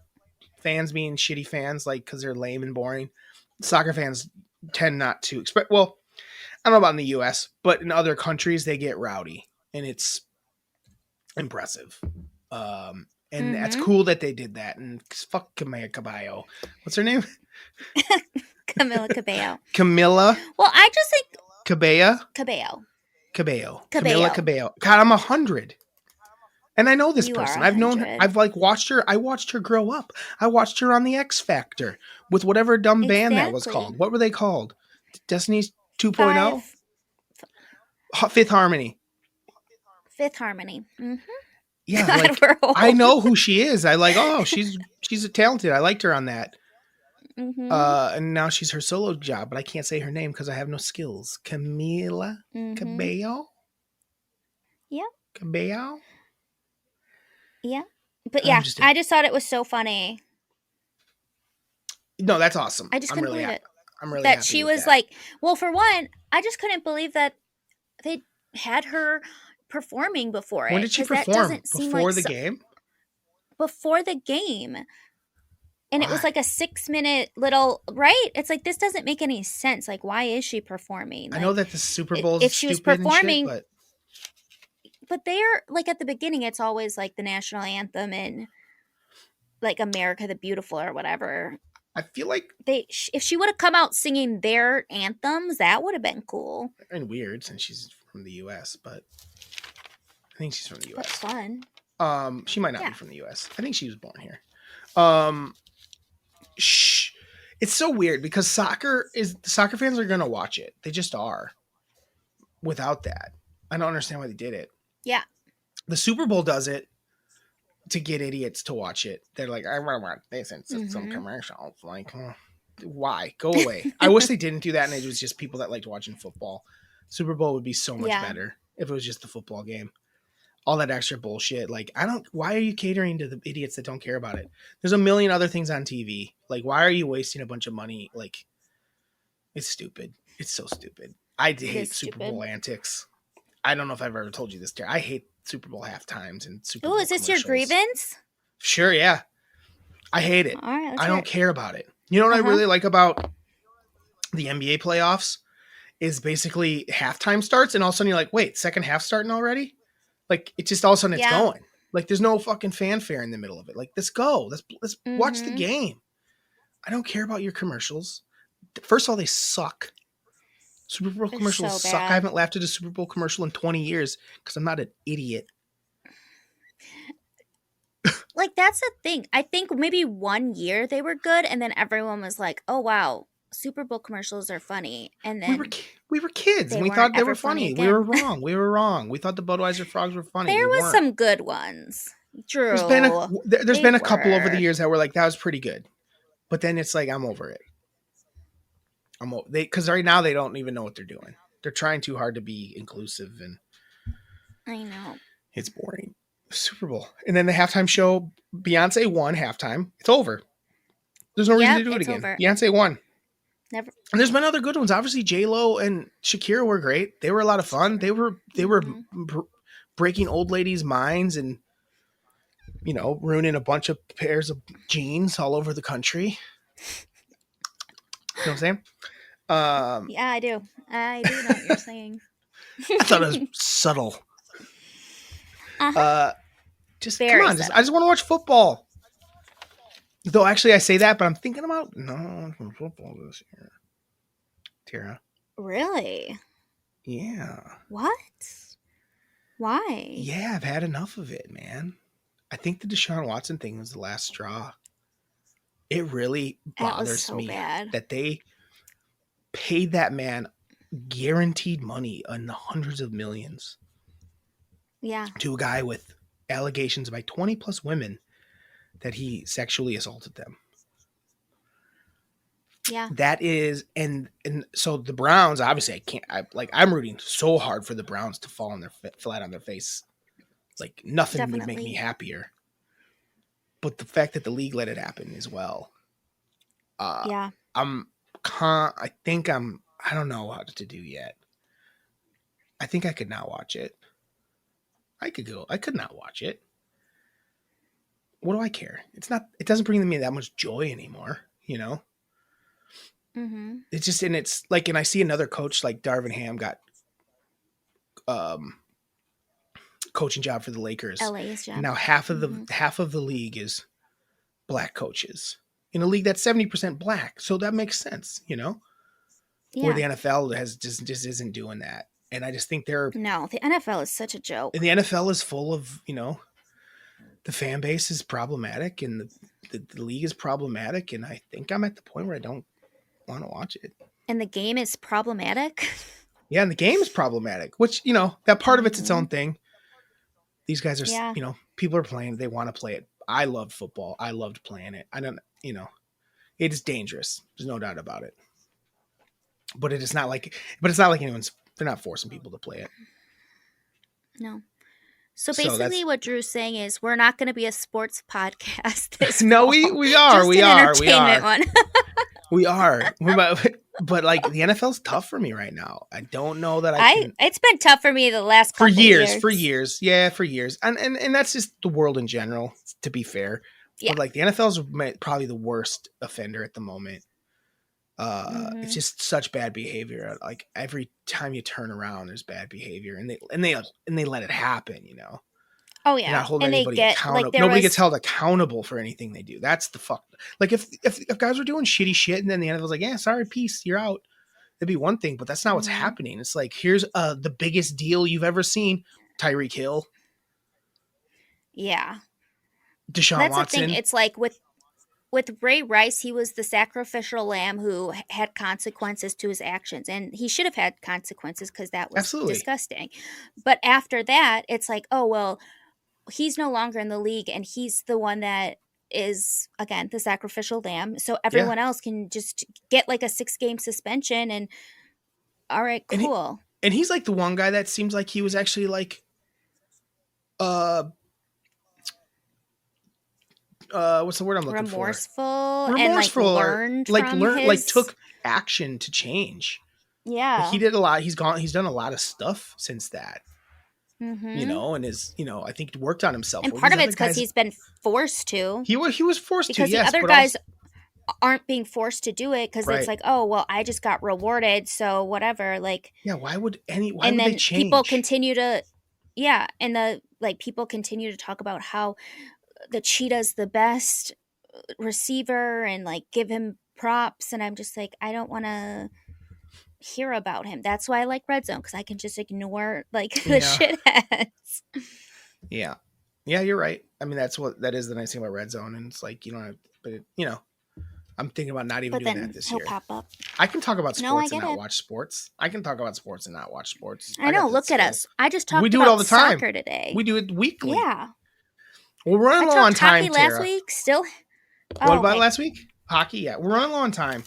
fans being shitty fans, like because they're lame and boring. Soccer fans tend not to expect. Well, I don't know about in the U.S., but in other countries they get rowdy, and it's impressive. And that's Mm-hmm. cool that they did that. And fuck Camilla Cabello. What's her name? Camila Cabello. Camilla Well, I just think Cabello. Cabello. Camilla Cabello. Cabello. God, I'm 100. And I know this You are person. I've known her. 100. I've like watched her. I watched her grow up. I watched her on the X Factor with whatever dumb band that was Exactly. called. What were they called? Destiny's 2.0? Five. Fifth Harmony. Fifth Harmony. Mm-hmm. Yeah, God, like we're old. I know who she is. I like, oh, she's a talented. I liked her on that. Mm-hmm. And now she's her solo job, but I can't say her name because I have no skills. Camila Mm-hmm. Cabello? Yeah. Cabello? Yeah. But I'm yeah, just I just thought it was so funny. No, that's awesome. I just couldn't believe it. I'm really That happy she with was that. like, well, for one, I just couldn't believe that they had her performing before When it, did she because that perform? doesn't seem like Before the game? before the game. And it was Why? like a 6-minute little, right? It's like, this doesn't make any sense. Like, why is she performing? I know Like, that the Super Bowl is if she was stupid and shit, performing, but but they're like at the beginning, it's always like the national anthem and like America the Beautiful or whatever. I feel like If she would have come out singing their anthems, that would have been cool. and weird since she's from the US, but I think she's from the But US. fun. She might not be Yeah. from the US. I think she was born here. Um it's so weird because soccer fans are gonna watch it. They just are. Without that, I don't understand why they did it. Yeah. The Super Bowl does it to get idiots to watch it. They're like, I want this and some Mm-hmm. commercials. Like, why? Go away. I wish they didn't do that and it was just people that liked watching football. Super Bowl would be so much Yeah. better if it was just the football game. All that extra bullshit. Like, why are you catering to the idiots that don't care about it? There's a million other things on TV. Like, why are you wasting a bunch of money? Like, it's stupid. It's so stupid. I hate Super Bowl antics. I don't know if I've ever told you this, Tara. I hate Super Bowl half times and Super Bowl Oh, is this your commercials. grievance? Sure, yeah. I hate it. All right, I don't care about it. You know what I really like about the NBA playoffs is basically halftime starts and all of a sudden you're like, wait, second half starting already? Like, it just all of a sudden it's going. Like, there's no fucking fanfare in the middle of it. Like, let's go. Let's watch the game. I don't care about your commercials. First of all, they suck. Super Bowl commercials suck. I haven't laughed at a Super Bowl commercial in 20 years because I'm not an idiot. Like, that's the thing. I think maybe 1 year they were good, and then everyone was like, "Oh wow, Super Bowl commercials are funny." And then we were kids, and we thought they were funny. We were wrong. We were wrong. We thought the Budweiser frogs were funny. There was some good ones. True. There's been a couple over the years that were like, that was pretty good, but then it's like, I'm over it. Because right now they don't even know what they're doing. They're trying too hard to be inclusive, and I know it's boring. Super Bowl, and then the halftime show. Beyonce won halftime. It's over. There's no reason to do it again. Over. Beyonce won. Never. And there's been other good ones. Obviously, J-Lo and Shakira were great. They were a lot of fun. They were breaking old ladies' minds and, you know, ruining a bunch of pairs of jeans all over the country. You know what I'm saying? Yeah, I do. I do know what you're saying. I thought it was subtle. Just very come on. I just want to watch football. Though actually I say that, but I'm thinking about football this year. Tara. Really? Yeah. What? Why? Yeah, I've had enough of it, man. I think the Deshaun Watson thing was the last straw. It really bothers me that they paid that man guaranteed money in the hundreds of millions. Yeah. To a guy with allegations by 20 plus women that he sexually assaulted them. Yeah. That is, and so the Browns, obviously I'm rooting so hard for the Browns to fall on flat on their face. Like, nothing would make me happier. But the fact that the league let it happen as well. Yeah. I don't know what to do yet. I think I could not watch it. I could not watch it. What do I care? It doesn't bring me that much joy anymore, you know? Mm-hmm. It's just, and it's like, and I see another coach like Darvin Ham got coaching job for the Lakers. LA's job. And now half of the league is black coaches in a league that's 70% black. So that makes sense, you know? Yeah. Where the NFL just isn't doing that. And I just think the NFL is such a joke. And the NFL is full of, you know, the fan base is problematic and the league is problematic. And I think I'm at the point where I don't want to watch it. And the game is problematic? Yeah, and the game is problematic, which, you know, that part of it's its own thing. These guys are, you know, people are playing, they want to play it. I loved football. I loved playing it. I don't, you know, it is dangerous. There's no doubt about it. But it's not like they're not forcing people to play it. No. So basically what Drew's saying is we're not going to be a sports podcast this No, fall. we are. Just we an are. entertainment one. We are. But like the NFL's tough for me right now. I don't know that I I can it's been tough for me the last for couple years, years. Yeah, for years. And that's just the world in general, to be fair. Yeah. But like the NFL's probably the worst offender at the moment. It's Mhm. just such bad behavior. Like every time you turn around, there's bad behavior, and they let it happen. Oh They're yeah. not holding And they anybody get like accountable. there Nobody gets was held accountable for anything they do. That's the fuck. Like if guys were doing shitty shit, and then the NFL's like, yeah, sorry, peace, you're out. It'd be one thing, but that's not what's mhm. happening. It's like here's the biggest deal you've ever seen: Tyreek Hill, Yeah. Deshaun That's the thing. Watson. It's like with Ray Rice, he was the sacrificial lamb who had consequences to his actions, and he should have had consequences because that was Absolutely, disgusting. But after that, it's like, oh well, he's no longer in the league, and he's the one that is again the sacrificial lamb. So yeah. everyone else can just get like a 6 game suspension, and all right, And cool. he's like the one guy that seems like he was actually like uh what's the word I'm looking for? Remorseful and like Remorseful, or learned like from his took action to change. Like he yeah. did a lot. He's done a lot of stuff since that. Mm-hmm. And is I think worked on himself. And Where part these of other it's because guys, he's been forced to, he was forced to, because the yes, other but also guys aren't being forced to do it because it's right. like, oh well, I just got rewarded, so whatever. Like, Yeah, why and would they then people change? continue to, yeah, and the like people continue to talk about how the cheetah's the best receiver and like give him props, and I'm just like, I don't want to hear about him. That's why I like Red Zone, because I can just ignore like the Yeah. shitheads. Yeah. Yeah, you're right. I mean, that is the nice thing about Red Zone, and it's like you don't have, but I'm thinking about not even But doing that then this he'll year. pop up. I can talk about No, I sports and get not it. watch sports. I can talk about sports and not watch sports. I I got know. the Look at skill. us. I just We talked do it all about the time. soccer today. We do it weekly. Yeah. Well, we're I running low on talked time, hockey last Tara. week. Still. What Oh, about okay. last week? Hockey, yeah. We're running low on time.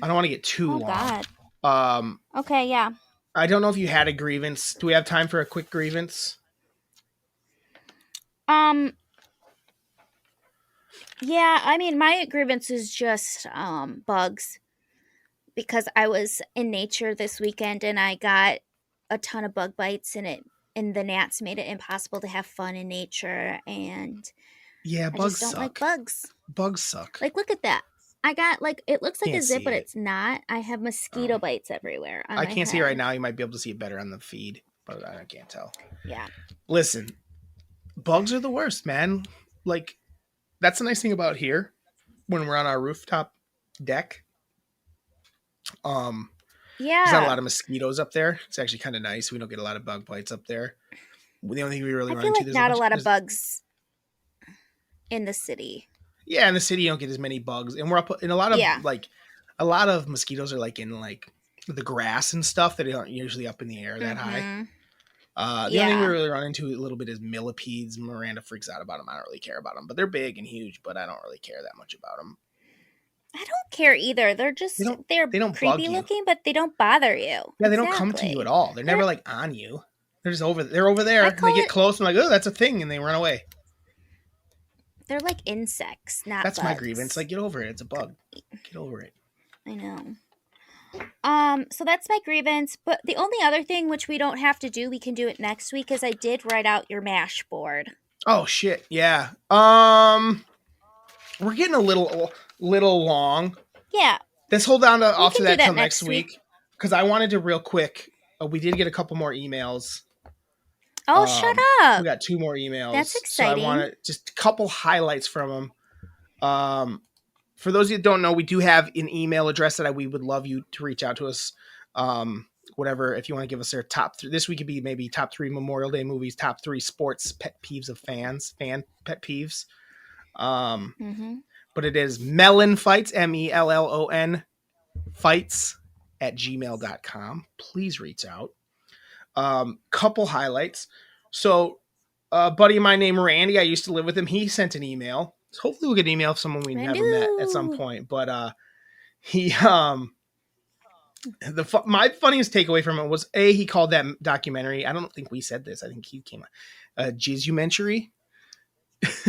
I don't want to get too Oh long. God. Um, Okay. Yeah. I don't know if you had a grievance. Do we have time for a quick grievance? Um. Yeah. I mean, my grievance is just bugs, because I was in nature this weekend and I got a ton of bug bites, and the gnats made it impossible to have fun in nature, and Yeah, I bugs just don't like suck. bugs. Bugs suck. Like, look at that. I got like, it looks like a Can't zit, see but it. it's not. I have Oh, mosquito bites everywhere on I my can't see it right head. now. You might be able to see it better on the feed, but I can't tell. Yeah. Listen, bugs are the worst, man. Like that's the nice thing about here when we're on our rooftop deck. There's not a Yeah. lot of mosquitoes up there. It's actually kind of nice. We don't get a lot of bug bites up there. The only thing we really I run feel into like there's a not a bunch. lot of bugs in the city. Yeah, in the city you don't get as many bugs, and we're up in Yeah. a lot of mosquitoes are like in like the grass and stuff that aren't usually up in the air that high. Mm-hmm. The only thing we Yeah. really run into a little bit is millipedes. Miranda freaks out about them. I don't really care about them, but they're big and huge. But I don't really care that much about them. I don't care either. They're they don't bug creepy you. looking, but they don't bother you. Yeah, they don't come to you at Exactly. all. They're never They're like on you. They're over there, I and they call get it close and like, oh, that's a thing, and they run away. they're like insects, not That's my grievance. bugs. Like, get over it. It's a bug. Get over it. I know. So that's my grievance. But the only other thing, which we don't have to do, we can do it next week, is I did write out your mash board. Oh shit. Yeah. We're getting a little long. Yeah, Let's hold on to we off to can do that till that next next week. week because I wanted to real quick. We did get a couple more emails. Oh, shut We up. got two more That's emails, so I exciting. want to just a couple highlights from them. For those of you that don't know, we do have an email address that we would love you to reach out to us. Whatever, if you want to give us their top three, this week could be maybe top 3 Memorial Day movies, top 3 sports pet peeves of fan pet peeves. Mm-hmm. But it is MELLONfights, MELLON fights at gmail.com. Please reach out. Couple highlights. So, a buddy of mine named Randy, I used to live with him. He sent an email. So hopefully, we'll get an email of someone we never met at some Randu. point. But he my funniest takeaway from it was he called that documentary. I don't think we said this. I think he came Jizumentary.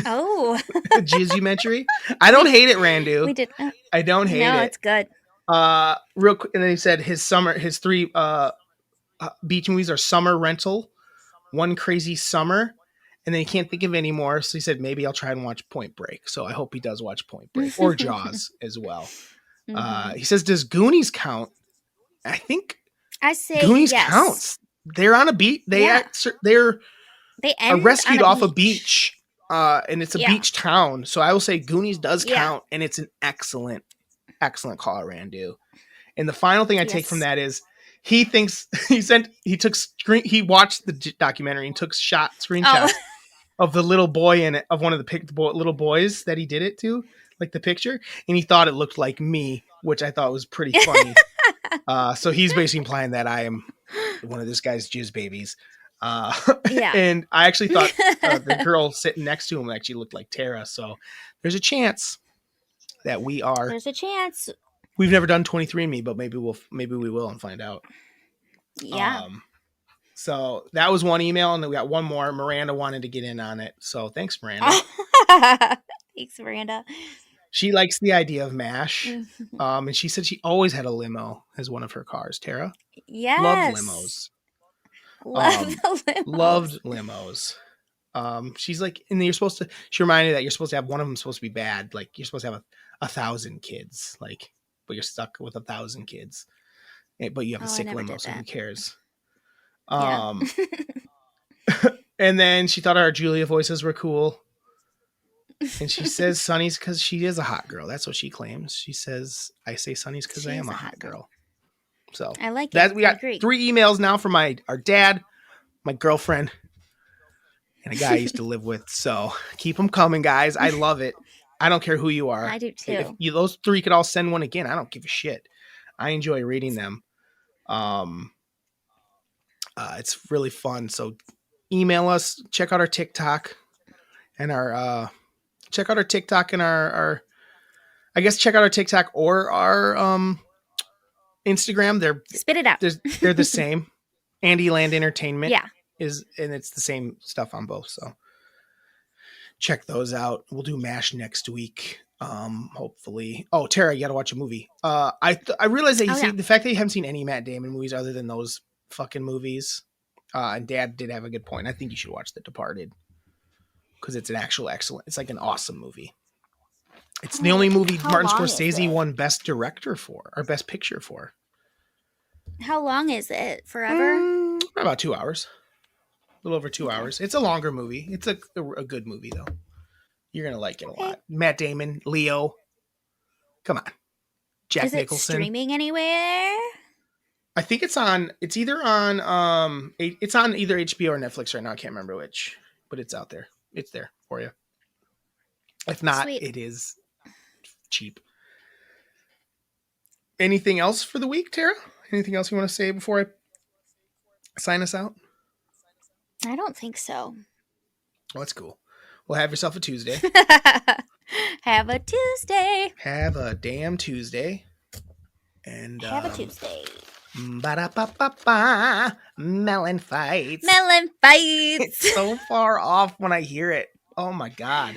Oh, Jizzumentary. I don't hate it, Randu. we did. I don't hate No, it. it's good. Real quick, and then he said his three beach movies are Summer Rental, One Crazy Summer, and then he can't think of any more. So he said maybe I'll try and watch Point Break. So I hope he does watch Point Break or Jaws as well. He says, does Goonies count? I think I say Goonies yes. counts. They're on a beach. They're They end rescued on off a beach, and it's a Yeah. beach town. So I will say Goonies does Yeah. count, and it's an excellent call, Randu. And the final thing I take from Yes. that is he thinks he watched the documentary and took screenshots of the little boy in it, of one of the little boys that he did it to, like the picture, and he thought it looked like me, which I thought was pretty funny. So he's basically implying that I am one of this guy's jizz babies. Yeah. And I actually thought the girl sitting next to him actually looked like Tara. So there's a chance that we are. There's a chance. We've never done 23andMe, but maybe we will and find out. Yeah. So that was one email, and then we got one more. Miranda wanted to get in on it, so thanks, Miranda. Thanks, Miranda. She likes the idea of MASH, and she said she always had a limo as one of her cars. Tara, Yes. loved limos. Loved limos. She's like, and you're supposed to. She reminded me that you're supposed to have one of them supposed to be bad, like you're supposed to have 1,000 kids, like, but you're stuck with 1,000 kids, but you have a sick limo, so who cares? Yeah. And then she thought our Julia voices were cool. And she says Sunny's because she is a hot girl. That's what she claims. She says, I say Sunny's because I am a hot girl. So I like it. We got 3 emails now from our dad, my girlfriend, and a guy I used to live with. So keep them coming, guys. I love it. I don't care who you are. I do too. If those 3 could all send one again, I don't give a shit. I enjoy reading them. It's really fun. So email us, check out our TikTok and our check out our TikTok and our I guess check out our TikTok or our Instagram. They're spit it out. They're the same. Andyland Entertainment. Yeah. And it's the same stuff on both. So check those out. We'll do MASH next week. Hopefully. Oh, Tara, you got to watch a movie. I realized that the fact that you haven't seen any Matt Damon movies other than those fucking movies. And Dad did have a good point. I think you should watch The Departed because it's an actual excellent. It's like an awesome movie. It's the only movie Martin Scorsese won Best Director for or Best Picture for. How long is it? Forever? About 2 hours. A little over 2 hours. It's a longer movie. It's a good movie though. You're gonna like it a lot. Matt Damon, Leo. Come on, Jack Nicholson. Streaming anywhere? I think it's on. It's either on. It's on either HBO or Netflix right now. I can't remember which, but it's out there. It's there for you. If not, it is cheap. Anything else for the week, Tara? Anything else you want to say before I sign us out? I don't think so. Oh, that's cool. Well, have yourself a Tuesday. Have a Tuesday. Have a damn Tuesday. And have a Tuesday. Ba-da-ba-ba-ba. Melon fights. Melon fights. It's so far off when I hear it. Oh my God.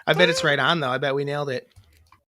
I bet it's right on though. I bet we nailed it.